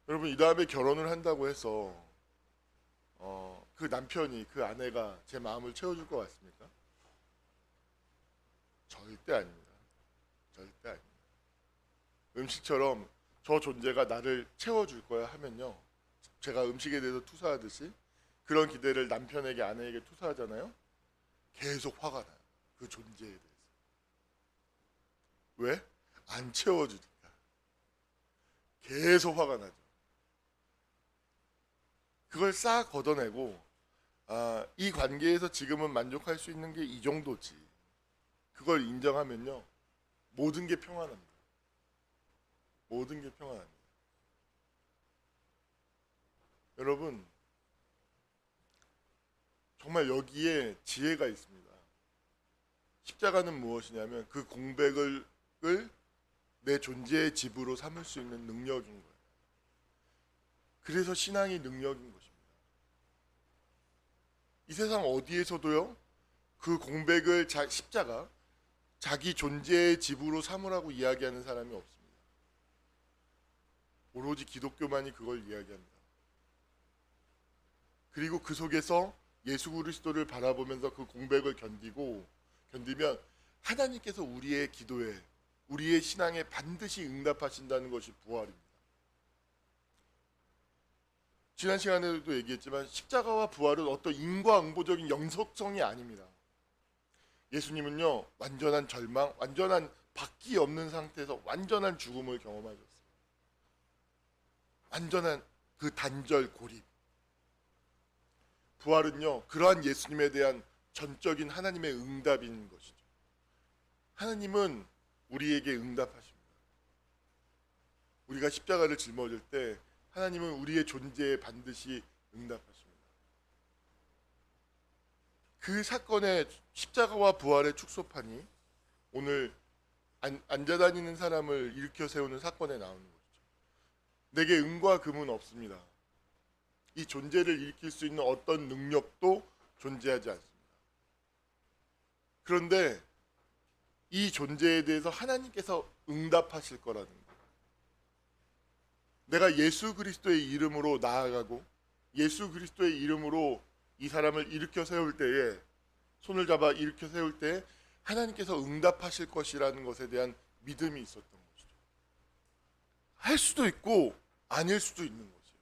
여러분 이 다음에 결혼을 한다고 해서 그 남편이 그 아내가 제 마음을 채워줄 것 같습니까? 절대 아닙니다. 절대 아닙니다. 음식처럼 저 존재가 나를 채워줄 거야 하면요, 제가 음식에 대해서 투사하듯이 그런 기대를 남편에게 아내에게 투사하잖아요. 계속 화가 나요. 그 존재에 대해서. 왜? 안 채워주니까. 계속 화가 나죠. 그걸 싹 걷어내고 이 관계에서 지금은 만족할 수 있는 게 이 정도지. 그걸 인정하면요, 모든 게 평안합니다. 모든 게 평안합니다. 여러분 정말 여기에 지혜가 있습니다. 십자가는 무엇이냐면 그 공백을 내 존재의 집으로 삼을 수 있는 능력인 거예요. 그래서 신앙이 능력인 것입니다. 이 세상 어디에서도요, 그 공백을 십자가, 자기 존재의 집으로 삼으라고 이야기하는 사람이 없습니다. 오로지 기독교만이 그걸 이야기합니다. 그리고 그 속에서 예수 그리스도를 바라보면서 그 공백을 견디면 하나님께서 우리의 기도에, 우리의 신앙에 반드시 응답하신다는 것이 부활입니다. 지난 시간에도 얘기했지만 십자가와 부활은 어떤 인과응보적인 영속성이 아닙니다. 예수님은요, 완전한 절망, 완전한 바퀴 없는 상태에서 완전한 죽음을 경험하셨어요. 완전한 그 단절 고립. 부활은요, 그러한 예수님에 대한 전적인 하나님의 응답인 것이죠. 하나님은 우리에게 응답하십니다. 우리가 십자가를 짊어질 때 하나님은 우리의 존재에 반드시 응답하십니다. 그 사건의 십자가와 부활의 축소판이 오늘 앉아 다니는 사람을 일으켜 세우는 사건에 나오는 것이죠. 내게 은과 금은 없습니다. 이 존재를 일으킬 수 있는 어떤 능력도 존재하지 않습니다. 그런데 이 존재에 대해서 하나님께서 응답하실 거라는 거예요. 내가 예수 그리스도의 이름으로 나아가고 예수 그리스도의 이름으로 이 사람을 일으켜 세울 때에, 손을 잡아 일으켜 세울 때에 하나님께서 응답하실 것이라는 것에 대한 믿음이 있었던 것이죠. 할 수도 있고 아닐 수도 있는 것이에요.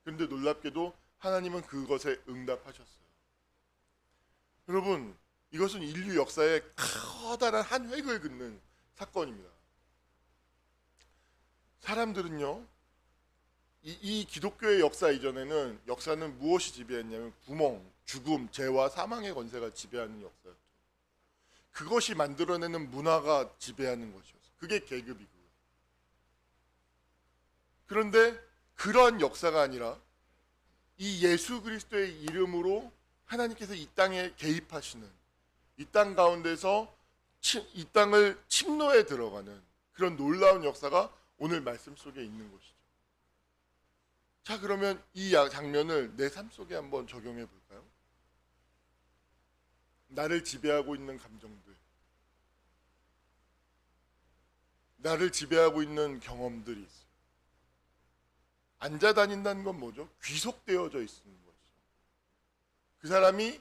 그런데 놀랍게도 하나님은 그것에 응답하셨어요. 여러분, 이것은 인류 역사의 커다란 한 획을 긋는 사건입니다. 사람들은요, 이 기독교의 역사 이전에는 역사는 무엇이 지배했냐면 구멍, 죽음, 죄와 사망의 권세가 지배하는 역사였죠. 그것이 만들어내는 문화가 지배하는 것이었어요. 그게 계급이고요. 그런데 그러한 역사가 아니라 이 예수 그리스도의 이름으로 하나님께서 이 땅에 개입하시는, 이 땅 가운데서 이 땅을 침노에 들어가는 그런 놀라운 역사가 오늘 말씀 속에 있는 것이죠. 자, 그러면 이 장면을 내 삶 속에 한번 적용해 볼까요? 나를 지배하고 있는 감정들, 나를 지배하고 있는 경험들이 있어요. 앉아 다닌다는 건 뭐죠? 귀속되어져 있는 거죠. 그 사람이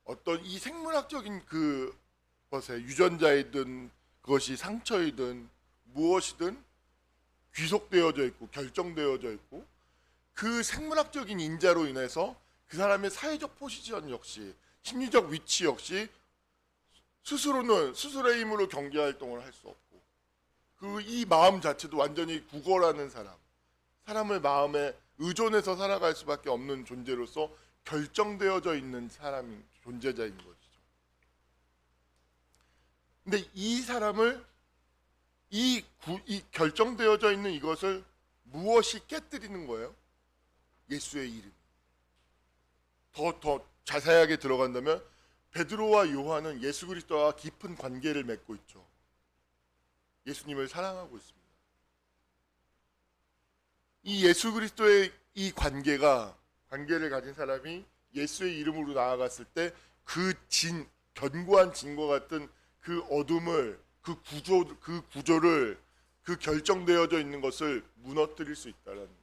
어떤 이 생물학적인 그것에, 유전자이든 그것이 상처이든 무엇이든 귀속되어져 있고 결정되어져 있고, 그 생물학적인 인자로 인해서 그 사람의 사회적 포지션 역시, 심리적 위치 역시 스스로의 힘으로 경계 활동을 할 수 없고, 이 마음 자체도 완전히 구걸하는 사람을 마음에 의존해서 살아갈 수밖에 없는 존재로서 결정되어져 있는 존재자인 것이죠. 근데 이 사람을, 이 결정되어져 있는 이것을 무엇이 깨뜨리는 거예요? 예수의 이름. 더 자세하게 들어간다면 베드로와 요한은 예수 그리스도와 깊은 관계를 맺고 있죠. 예수님을 사랑하고 있습니다. 이 예수 그리스도의 이 관계를 가진 사람이 예수의 이름으로 나아갔을 때 그 견고한 진과 같은 그 어둠을, 그 구조를, 그 결정되어져 있는 것을 무너뜨릴 수 있다라는 거죠.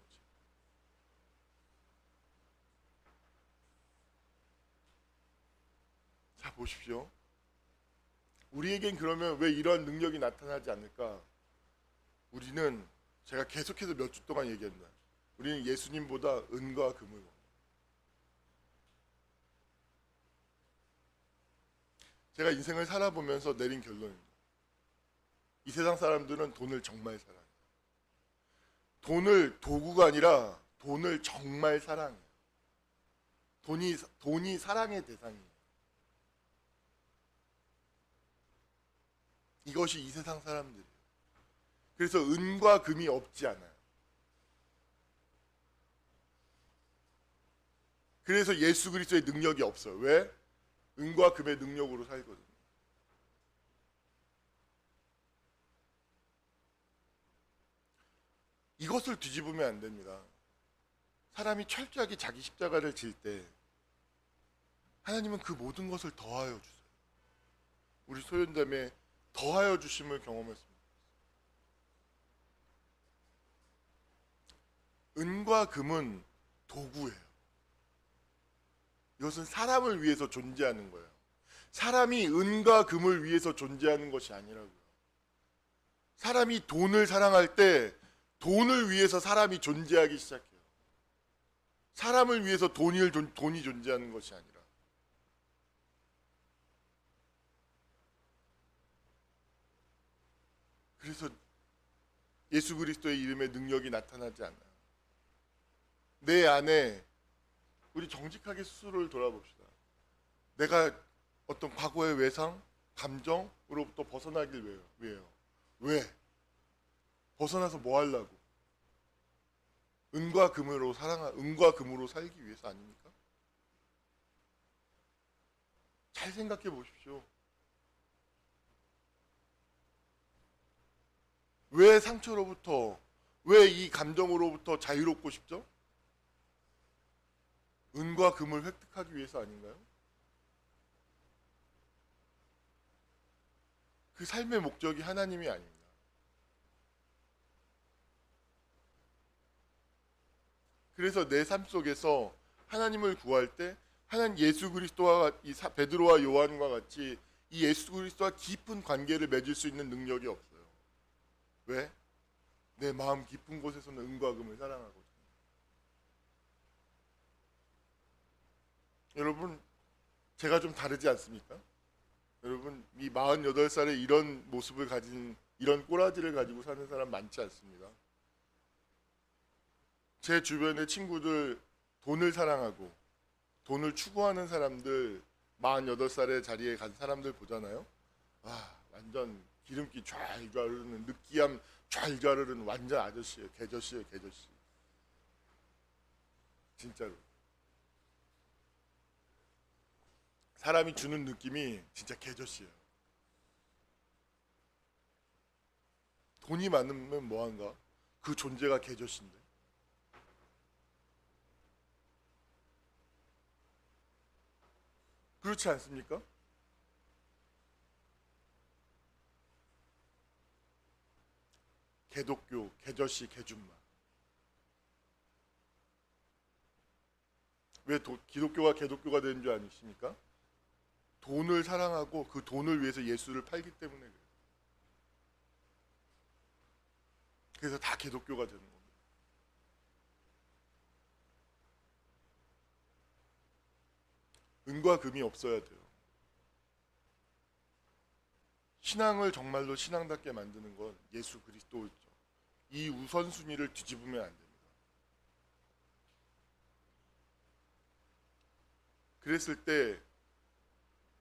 자, 보십시오. 우리에겐 그러면 왜 이러한 능력이 나타나지 않을까? 우리는, 제가 계속해서 몇 주 동안 얘기합니다. 우리는 예수님보다 은과 금을 원해요. 제가 인생을 살아보면서 내린 결론입니다. 이 세상 사람들은 돈을 정말 사랑해요. 돈을 도구가 아니라 돈을 정말 사랑해요. 돈이 사랑의 대상이에요. 이것이 이 세상 사람들이에요. 그래서 은과 금이 없지 않아요. 그래서 예수 그리스도의 능력이 없어요. 왜? 은과 금의 능력으로 살거든요. 이것을 뒤집으면 안 됩니다. 사람이 철저하게 자기 십자가를 질 때 하나님은 그 모든 것을 더하여 주세요. 우리 소연자매 더하여 주심을 경험했습니다. 은과 금은 도구예요. 이것은 사람을 위해서 존재하는 거예요. 사람이 은과 금을 위해서 존재하는 것이 아니라고요. 사람이 돈을 사랑할 때 돈을 위해서 사람이 존재하기 시작해요. 사람을 위해서 돈이 존재하는 것이 아니라. 그래서 예수 그리스도의 이름의 능력이 나타나지 않아요. 내 안에, 우리 정직하게 스스로를 돌아봅시다. 내가 어떤 과거의 외상, 감정으로부터 벗어나길 위해요. 왜? 벗어나서 뭐 하려고? 은과 금으로 살기 위해서 아닙니까? 잘 생각해 보십시오. 왜 상처로부터, 왜 이 감정으로부터 자유롭고 싶죠? 은과 금을 획득하기 위해서 아닌가요? 그 삶의 목적이 하나님이 아닙니다. 그래서 내 삶 속에서 하나님을 구할 때 하나님 예수 그리스도와 베드로와 요한과 같이 이 예수 그리스도와 깊은 관계를 맺을 수 있는 능력이 없어요. 왜? 내 마음 깊은 곳에서는 은과 금을 사랑하거든요. 여러분, 제가 좀 다르지 않습니까? 여러분, 이 48살에 이런 모습을 가진, 이런 꼬라지를 가지고 사는 사람 많지 않습니다. 제 주변의 친구들, 돈을 사랑하고 돈을 추구하는 사람들, 48살의 자리에 간 사람들 보잖아요. 완전 기름기 좔좔 흐르는, 느끼함 좔좔 흐르는 완전 아저씨예요. 개저씨예요, 개저씨. 진짜로. 사람이 주는 느낌이 진짜 개저씨예요. 돈이 많으면 뭐한가? 그 존재가 개저씨인데. 그렇지 않습니까? 개독교, 개저씨, 개준마. 왜 기독교가 개독교가 되는 줄 아십니까? 돈을 사랑하고 그 돈을 위해서 예수를 팔기 때문에 그래요. 그래서 다 기독교가 되는 겁니다. 은과 금이 없어야 돼요. 신앙을 정말로 신앙답게 만드는 건 예수 그리스도죠. 이 우선순위를 뒤집으면 안 됩니다. 그랬을 때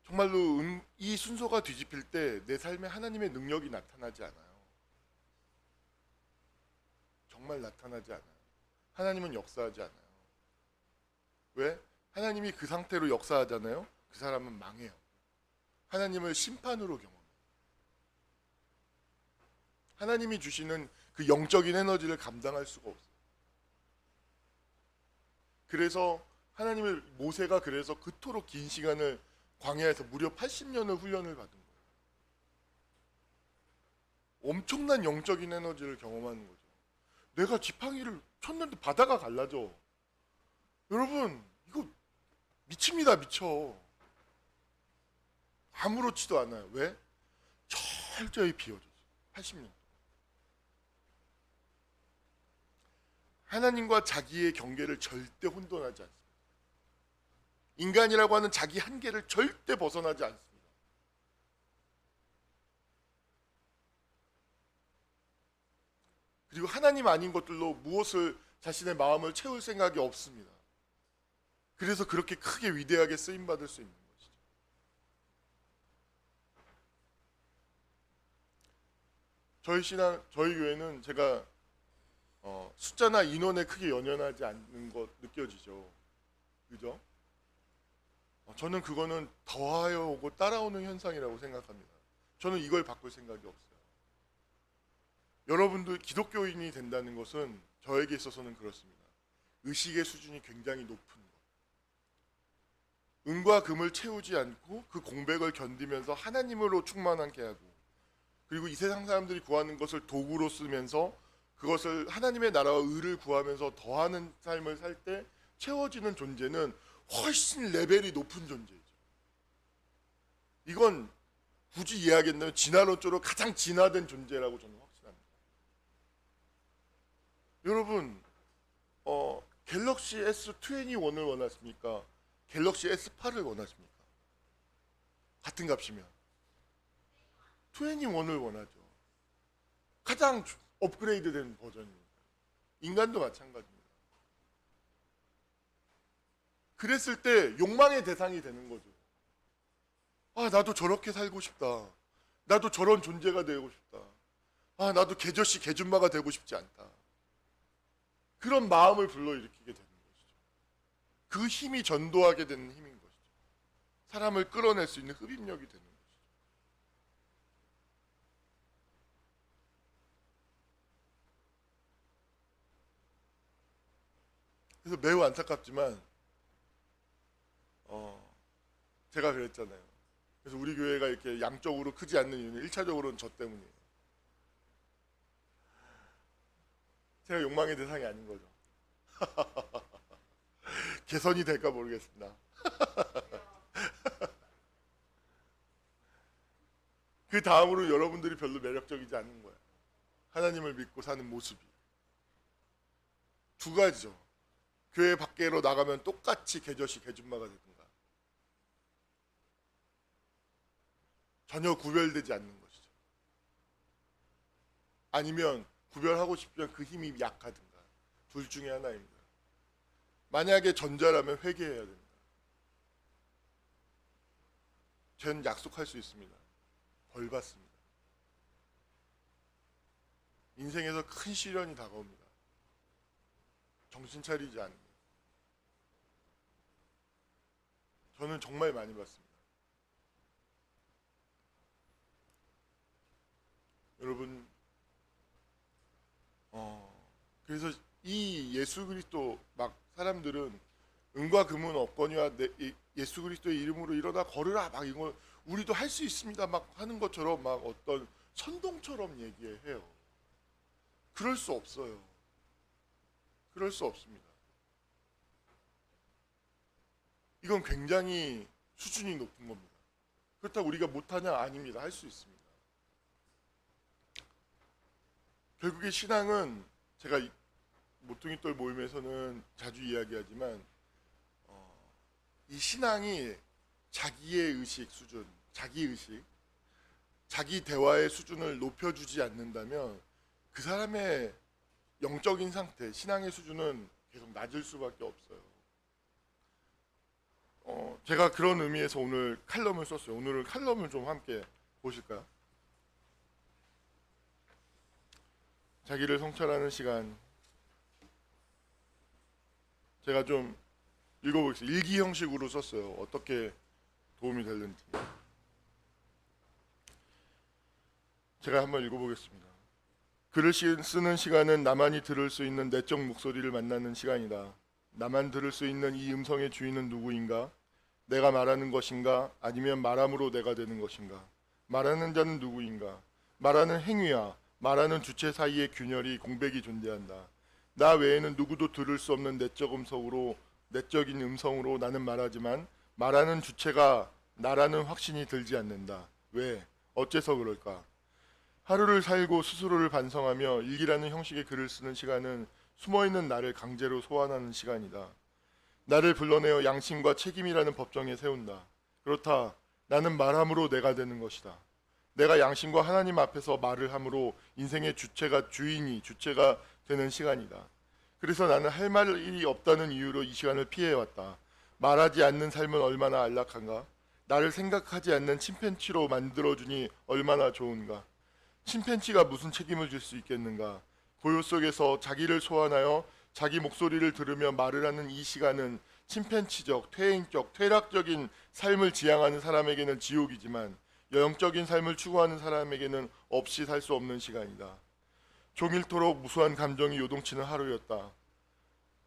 정말로 이 순서가 뒤집힐 때 내 삶에 하나님의 능력이 나타나지 않아요. 정말 나타나지 않아요. 하나님은 역사하지 않아요. 왜? 하나님이 그 상태로 역사하잖아요. 그 사람은 망해요. 하나님을 심판으로 경험해요. 하나님이 주시는 그 영적인 에너지를 감당할 수가 없어요. 그래서 모세가 그래서 그토록 긴 시간을 광야에서 무려 80년을 훈련을 받은 거예요. 엄청난 영적인 에너지를 경험하는 거죠. 내가 지팡이를 쳤는데 바다가 갈라져. 여러분, 이거 미칩니다, 미쳐. 아무렇지도 않아요. 왜? 철저히 비워졌어요. 80년. 하나님과 자기의 경계를 절대 혼돈하지 않습니다. 인간이라고 하는 자기 한계를 절대 벗어나지 않습니다. 그리고 하나님 아닌 것들로 무엇을 자신의 마음을 채울 생각이 없습니다. 그래서 그렇게 크게 위대하게 쓰임받을 수 있는 것이죠. 저희 교회는 제가 숫자나 인원에 크게 연연하지 않는 것 느껴지죠. 그죠? 저는 그거는 더하여 오고 따라오는 현상이라고 생각합니다. 저는 이걸 바꿀 생각이 없어요. 여러분들 기독교인이 된다는 것은 저에게 있어서는 그렇습니다. 의식의 수준이 굉장히 높은 것. 은과 금을 채우지 않고 그 공백을 견디면서 하나님으로 충만하게 하고, 그리고 이 세상 사람들이 구하는 것을 도구로 쓰면서 그것을 하나님의 나라와 의를 구하면서 더하는 삶을 살 때 채워지는 존재는 훨씬 레벨이 높은 존재죠. 이건 굳이 이야기한다면 진화론적으로 가장 진화된 존재라고 저는 확신합니다. 여러분, 갤럭시 S21을 원하십니까? 갤럭시 S8을 원하십니까? 같은 값이면 21을 원하죠. 가장 업그레이드된 버전입니다. 인간도 마찬가지입니다. 그랬을 때 욕망의 대상이 되는 거죠. 나도 저렇게 살고 싶다. 나도 저런 존재가 되고 싶다. 아, 나도 개저씨 개준마가 되고 싶지 않다. 그런 마음을 불러일으키게 되는 것이죠. 그 힘이 전도하게 되는 힘인 것이죠. 사람을 끌어낼 수 있는 흡입력이 되는 것이죠. 그래서 매우 안타깝지만 제가 그랬잖아요. 그래서 우리 교회가 이렇게 양적으로 크지 않는 이유는 1차적으로는 저 때문이에요. 제가 욕망의 대상이 아닌 거죠. 개선이 될까 모르겠습니다. 그 다음으로 여러분들이 별로 매력적이지 않은 거예요. 하나님을 믿고 사는 모습이. 두 가지죠. 교회 밖으로 나가면 똑같이 개저씨 개준마가 되든가 전혀 구별되지 않는 것이죠. 아니면 구별하고 싶지만 그 힘이 약하든가 둘 중에 하나입니다. 만약에 전자라면 회개해야 됩니다. 저는 약속할 수 있습니다. 벌 받습니다. 인생에서 큰 시련이 다가옵니다. 정신 차리지 않으면. 저는 정말 많이 받습니다. 여러분, 그래서 이 예수 그리스도 막 사람들은 은과 금은 없거니와 예수 그리스도의 이름으로 일어나 걸으라 막 이거 우리도 할 수 있습니다 막 하는 것처럼 막 어떤 선동처럼 얘기해요. 그럴 수 없어요. 그럴 수 없습니다. 이건 굉장히 수준이 높은 겁니다. 그렇다고 우리가 못하냐? 아닙니다. 할 수 있습니다. 결국에 신앙은 제가 모퉁이돌 모임에서는 자주 이야기하지만 이 신앙이 자기의 의식 수준, 자기 의식, 자기 대화의 수준을 높여주지 않는다면 그 사람의 영적인 상태, 신앙의 수준은 계속 낮을 수밖에 없어요. 제가 그런 의미에서 오늘 칼럼을 썼어요. 오늘은 칼럼을 좀 함께 보실까요? 자기를 성찰하는 시간. 제가 좀 읽어보겠습니다. 일기 형식으로 썼어요. 어떻게 도움이 될는지. 제가 한번 읽어보겠습니다. 글을 쓰는 시간은 나만이 들을 수 있는 내적 목소리를 만나는 시간이다. 나만 들을 수 있는 이 음성의 주인은 누구인가? 내가 말하는 것인가? 아니면 말함으로 내가 되는 것인가? 말하는 자는 누구인가? 말하는 행위와 말하는 주체 사이의 균열이 공백이 존재한다. 나 외에는 누구도 들을 수 없는 내적인 음성으로 나는 말하지만 말하는 주체가 나라는 확신이 들지 않는다. 왜? 어째서 그럴까? 하루를 살고 스스로를 반성하며 일기라는 형식의 글을 쓰는 시간은 숨어있는 나를 강제로 소환하는 시간이다. 나를 불러내어 양심과 책임이라는 법정에 세운다. 그렇다. 나는 말함으로 내가 되는 것이다. 내가 양심과 하나님 앞에서 말을 함으로 인생의 주체가 되는 시간이다. 그래서 나는 할 말이 없다는 이유로 이 시간을 피해왔다. 말하지 않는 삶은 얼마나 안락한가? 나를 생각하지 않는 침팬치로 만들어주니 얼마나 좋은가? 침팬치가 무슨 책임을 질 수 있겠는가? 고요 속에서 자기를 소환하여 자기 목소리를 들으며 말을 하는 이 시간은 침팬치적, 퇴행적, 퇴락적인 삶을 지향하는 사람에게는 지옥이지만 영적인 삶을 추구하는 사람에게는 없이 살 수 없는 시간이다. 종일토록 무수한 감정이 요동치는 하루였다.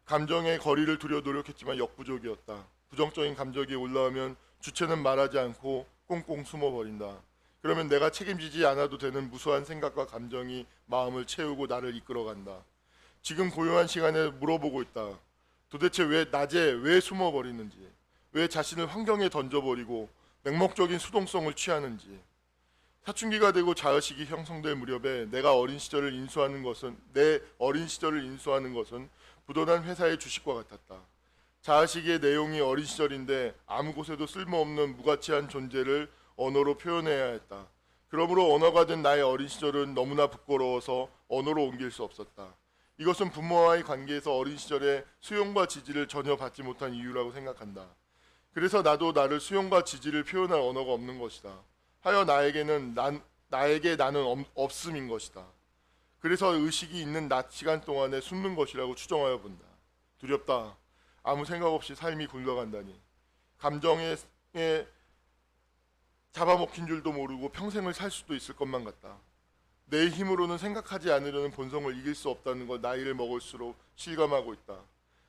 감정의 거리를 두려 노력했지만 역부족이었다. 부정적인 감정이 올라오면 주체는 말하지 않고 꽁꽁 숨어버린다. 그러면 내가 책임지지 않아도 되는 무수한 생각과 감정이 마음을 채우고 나를 이끌어간다. 지금 고요한 시간에 물어보고 있다. 도대체 낮에 왜 숨어버리는지, 왜 자신을 환경에 던져버리고 맹목적인 수동성을 취하는지. 사춘기가 되고 자의식이 형성될 무렵에 내 어린 시절을 인수하는 것은 부도난 회사의 주식과 같았다. 자의식의 내용이 어린 시절인데 아무 곳에도 쓸모없는 무가치한 존재를 언어로 표현해야 했다. 그러므로 언어가 된 나의 어린 시절은 너무나 부끄러워서 언어로 옮길 수 없었다. 이것은 부모와의 관계에서 어린 시절에 수용과 지지를 전혀 받지 못한 이유라고 생각한다. 그래서 나도 나를 수용과 지지를 표현할 언어가 없는 것이다. 하여 나에게 나는 없음인 것이다. 그래서 의식이 있는 낮 시간 동안에 숨는 것이라고 추정하여 본다. 두렵다. 아무 생각 없이 삶이 굴러간다니. 감정에 잡아먹힌 줄도 모르고 평생을 살 수도 있을 것만 같다. 내 힘으로는 생각하지 않으려는 본성을 이길 수 없다는 걸 나이를 먹을수록 실감하고 있다.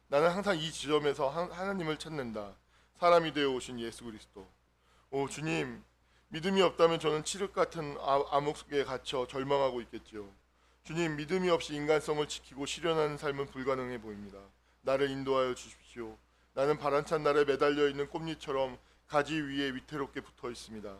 나는 항상 이 지점에서 하나님을 찾는다. 사람이 되어 오신 예수 그리스도. 오 주님, 믿음이 없다면 저는 칠흑 같은 암흑 속에 갇혀 절망하고 있겠지요. 주님, 믿음이 없이 인간성을 지키고 실현하는 삶은 불가능해 보입니다. 나를 인도하여 주십시오. 나는 바람찬 날에 매달려 있는 꽃잎처럼 가지 위에 위태롭게 붙어 있습니다.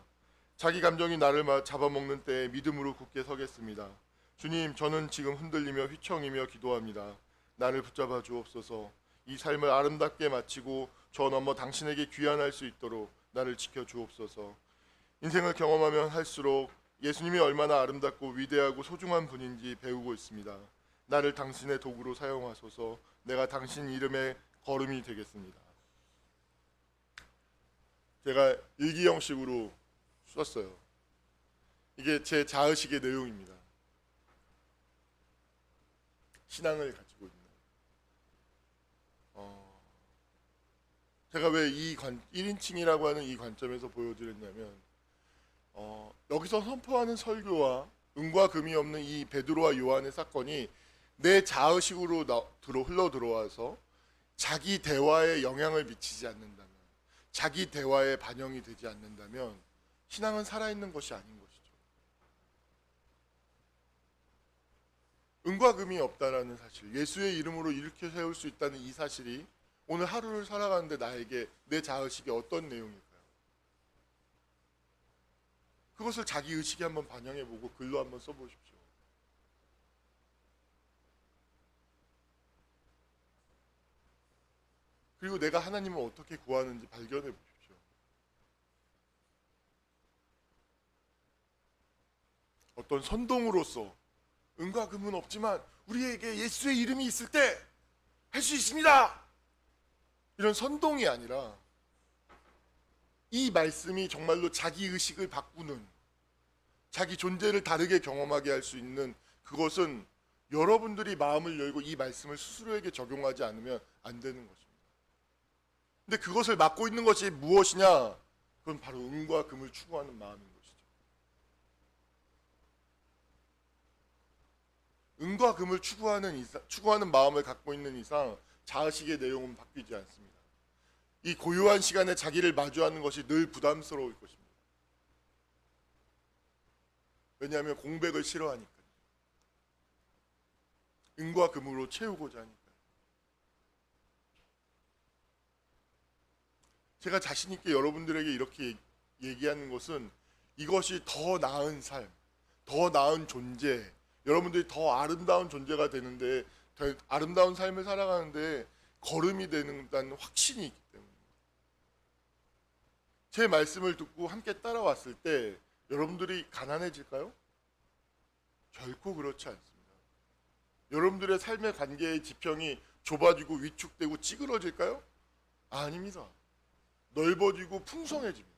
자기 감정이 나를 잡아먹는 때에 믿음으로 굳게 서겠습니다. 주님, 저는 지금 흔들리며 휘청이며 기도합니다. 나를 붙잡아 주옵소서. 이 삶을 아름답게 마치고 저 넘어 당신에게 귀환할 수 있도록 나를 지켜 주옵소서. 인생을 경험하면 할수록 예수님이 얼마나 아름답고 위대하고 소중한 분인지 배우고 있습니다. 나를 당신의 도구로 사용하소서. 내가 당신 이름의 걸음이 되겠습니다. 제가 일기 형식으로 썼어요. 이게 제 자의식의 내용입니다. 신앙을 가지고 있는. 제가 왜 이 1인칭이라고 하는 이 관점에서 보여드렸냐면 여기서 선포하는 설교와 은과 금이 없는 이 베드로와 요한의 사건이 내 자의식으로 흘러 들어와서 자기 대화에 영향을 미치지 않는다면, 자기 대화에 반영이 되지 않는다면 신앙은 살아있는 것이 아닌 것이죠. 은과 금이 없다라는 사실, 예수의 이름으로 일으켜 세울 수 있다는 이 사실이 오늘 하루를 살아가는데 나에게 내 자의식이 어떤 내용일까요? 그것을 자기 의식에 한번 반영해보고 글로 한번 써보십시오. 그리고 내가 하나님을 어떻게 구하는지 발견해 보십시오. 어떤 선동으로서 은과 금은 없지만 우리에게 예수의 이름이 있을 때 할 수 있습니다. 이런 선동이 아니라 이 말씀이 정말로 자기 의식을 바꾸는, 자기 존재를 다르게 경험하게 할 수 있는, 그것은 여러분들이 마음을 열고 이 말씀을 스스로에게 적용하지 않으면 안 되는 것입니다. 근데 그것을 막고 있는 것이 무엇이냐? 그건 바로 은과 금을 추구하는 마음인 것이죠. 은과 금을 추구하는 마음을 갖고 있는 이상 자의식의 내용은 바뀌지 않습니다. 이 고요한 시간에 자기를 마주하는 것이 늘 부담스러울 것입니다. 왜냐하면 공백을 싫어하니까요. 은과 금으로 채우고자 하니까요. 제가 자신 있게 여러분들에게 이렇게 얘기하는 것은 이것이 더 나은 삶, 더 나은 존재, 여러분들이 더 아름다운 존재가 되는데, 더 아름다운 삶을 살아가는데 걸음이 되는다는 확신이 있기 때문입니다. 제 말씀을 듣고 함께 따라왔을 때 여러분들이 가난해질까요? 결코 그렇지 않습니다. 여러분들의 삶의 관계의 지평이 좁아지고 위축되고 찌그러질까요? 아닙니다. 넓어지고 풍성해집니다.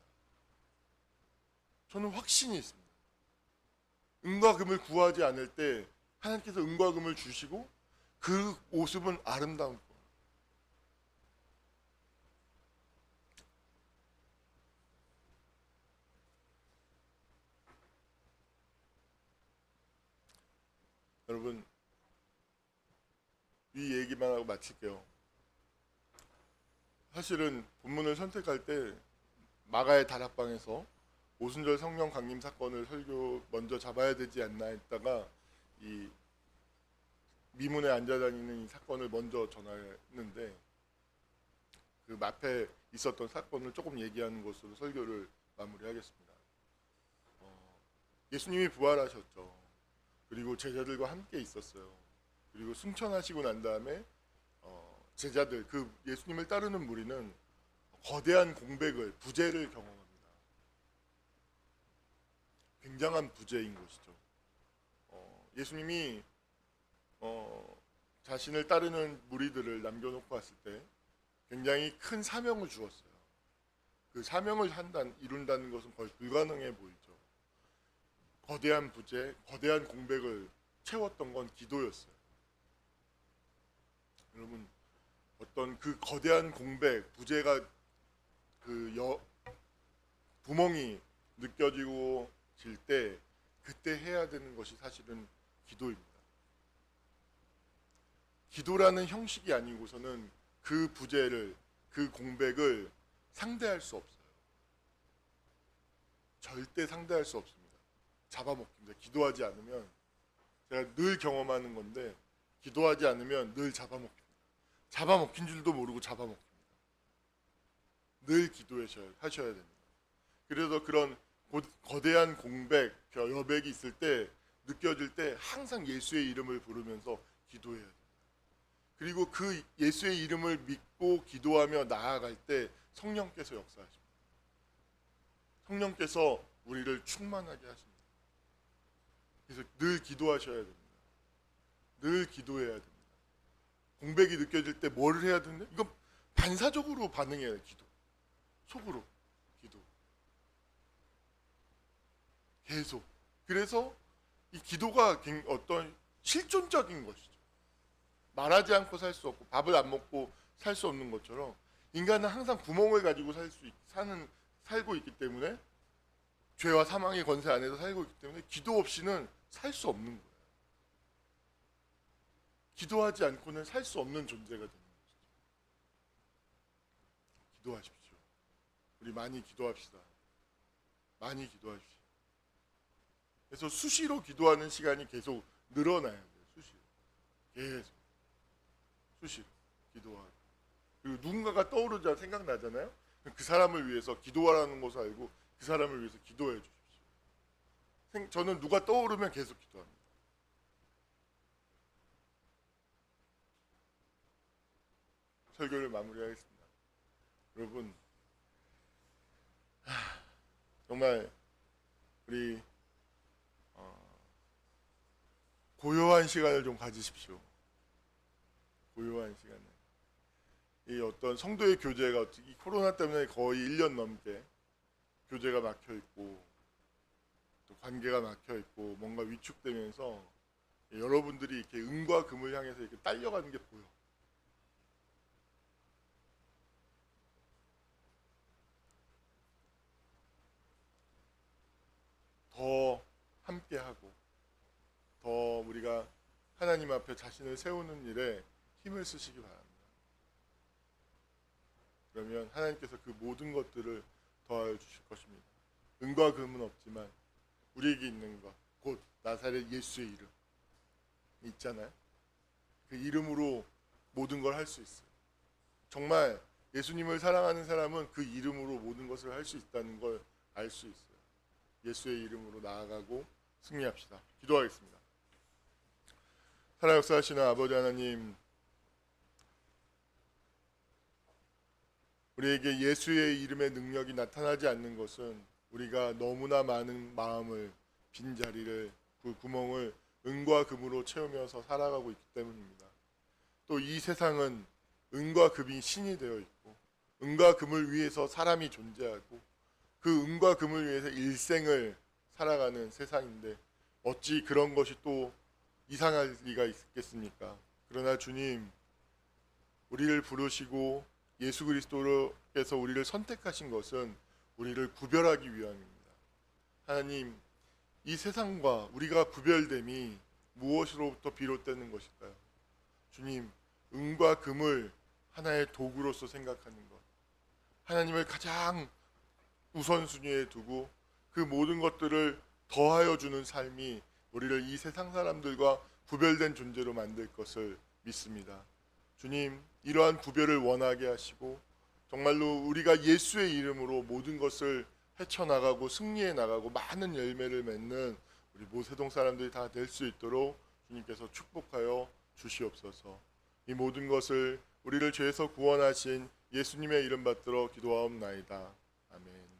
저는 확신이 있습니다. 은과 금을 구하지 않을 때 하나님께서 은과 금을 주시고 그 모습은 아름다운 거예요. 여러분, 이 얘기만 하고 마칠게요. 사실은 본문을 선택할 때 마가의 다락방에서 오순절 성령 강림 사건을 설교 먼저 잡아야 되지 않나 했다가 이 미문에 앉아 다니는 이 사건을 먼저 전하였는데, 그 앞에 있었던 사건을 조금 얘기하는 것으로 설교를 마무리하겠습니다. 예수님이 부활하셨죠. 그리고 제자들과 함께 있었어요. 그리고 승천하시고 난 다음에 제자들, 그 예수님을 따르는 무리는 거대한 공백을, 부재를 경험합니다. 굉장한 부재인 것이죠. 예수님이 자신을 따르는 무리들을 남겨놓고 왔을 때 굉장히 큰 사명을 주었어요. 그 사명을 이룬다는 것은 거의 불가능해 보이죠. 거대한 부재, 거대한 공백을 채웠던 건 기도였어요. 여러분, 어떤 그 거대한 공백, 부재가 구멍이 느껴지고 질 때 그때 해야 되는 것이 사실은 기도입니다. 기도라는 형식이 아니고서는 그 부재를, 그 공백을 상대할 수 없어요. 절대 상대할 수 없습니다. 잡아먹힙니다. 기도하지 않으면, 제가 늘 경험하는 건데, 기도하지 않으면 늘 잡아먹힙니다. 잡아먹힌 줄도 모르고 잡아먹힙니다. 늘 기도하셔야 됩니다. 그래서 그런 거대한 공백, 여백이 있을 때, 느껴질 때 항상 예수의 이름을 부르면서 기도해야 됩니다. 그리고 그 예수의 이름을 믿고 기도하며 나아갈 때 성령께서 역사하십니다. 성령께서 우리를 충만하게 하십니다. 그래서 늘 기도하셔야 됩니다. 늘 기도해야 됩니다. 공백이 느껴질 때 뭘 해야 되는데, 이건 반사적으로 반응해야 기도. 속으로 기도. 계속. 그래서 이 기도가 어떤 실존적인 것이죠. 말하지 않고 살 수 없고 밥을 안 먹고 살 수 없는 것처럼 인간은 항상 구멍을 가지고 살고 있기 때문에, 죄와 사망의 권세 안에서 살고 있기 때문에 기도 없이는 살 수 없는 거예요. 기도하지 않고는 살 수 없는 존재가 되는 것이죠. 기도하십시오. 우리 많이 기도합시다. 많이 기도하십시오. 그래서 수시로 기도하는 시간이 계속 늘어나야 돼요. 수시로. 계속. 수시로 기도하고. 그리고 누군가가 떠오르자 생각나잖아요. 그 사람을 위해서 기도하라는 것을 알고 그 사람을 위해서 기도해 주십시오. 저는 누가 떠오르면 계속 기도합니다. 설교를 마무리하겠습니다. 여러분, 정말 우리 고요한 시간을 좀 가지십시오. 고요한 시간을. 이 어떤 성도의 교제가 이 코로나 때문에 거의 1년 넘게 교제가 막혀 있고 또 관계가 막혀 있고 뭔가 위축되면서 여러분들이 이렇게 음과 금을 향해서 이렇게 딸려가는 게 보여. 더 함께하고 더 우리가 하나님 앞에 자신을 세우는 일에 힘을 쓰시기 바랍니다. 그러면 하나님께서 그 모든 것들을 더하여 주실 것입니다. 은과 금은 없지만 우리에게 있는 것, 곧 나사렛 예수의 이름 있잖아요. 그 이름으로 모든 걸 할 수 있어요. 정말 예수님을 사랑하는 사람은 그 이름으로 모든 것을 할 수 있다는 걸 알 수 있어요. 예수의 이름으로 나아가고 승리합시다. 기도하겠습니다. 살아 역사하시는 아버지 하나님, 우리에게 예수의 이름의 능력이 나타나지 않는 것은 우리가 너무나 많은 마음을, 빈자리를, 그 구멍을 은과 금으로 채우면서 살아가고 있기 때문입니다. 또 이 세상은 은과 금이 신이 되어 있고 은과 금을 위해서 사람이 존재하고 그 은과 금을 위해서 일생을 살아가는 세상인데 어찌 그런 것이 또 이상할 리가 있겠습니까? 그러나 주님, 우리를 부르시고 예수 그리스도께서 우리를 선택하신 것은 우리를 구별하기 위함입니다. 하나님, 이 세상과 우리가 구별됨이 무엇으로부터 비롯되는 것일까요? 주님, 은과 금을 하나의 도구로서 생각하는 것, 하나님을 가장 우선순위에 두고 그 모든 것들을 더하여 주는 삶이 우리를 이 세상 사람들과 구별된 존재로 만들 것을 믿습니다. 주님, 이러한 구별을 원하게 하시고 정말로 우리가 예수의 이름으로 모든 것을 헤쳐나가고 승리해 나가고 많은 열매를 맺는 우리 모세동 사람들이 다 될 수 있도록 주님께서 축복하여 주시옵소서. 이 모든 것을 우리를 죄에서 구원하신 예수님의 이름 받들어 기도하옵나이다. 아멘.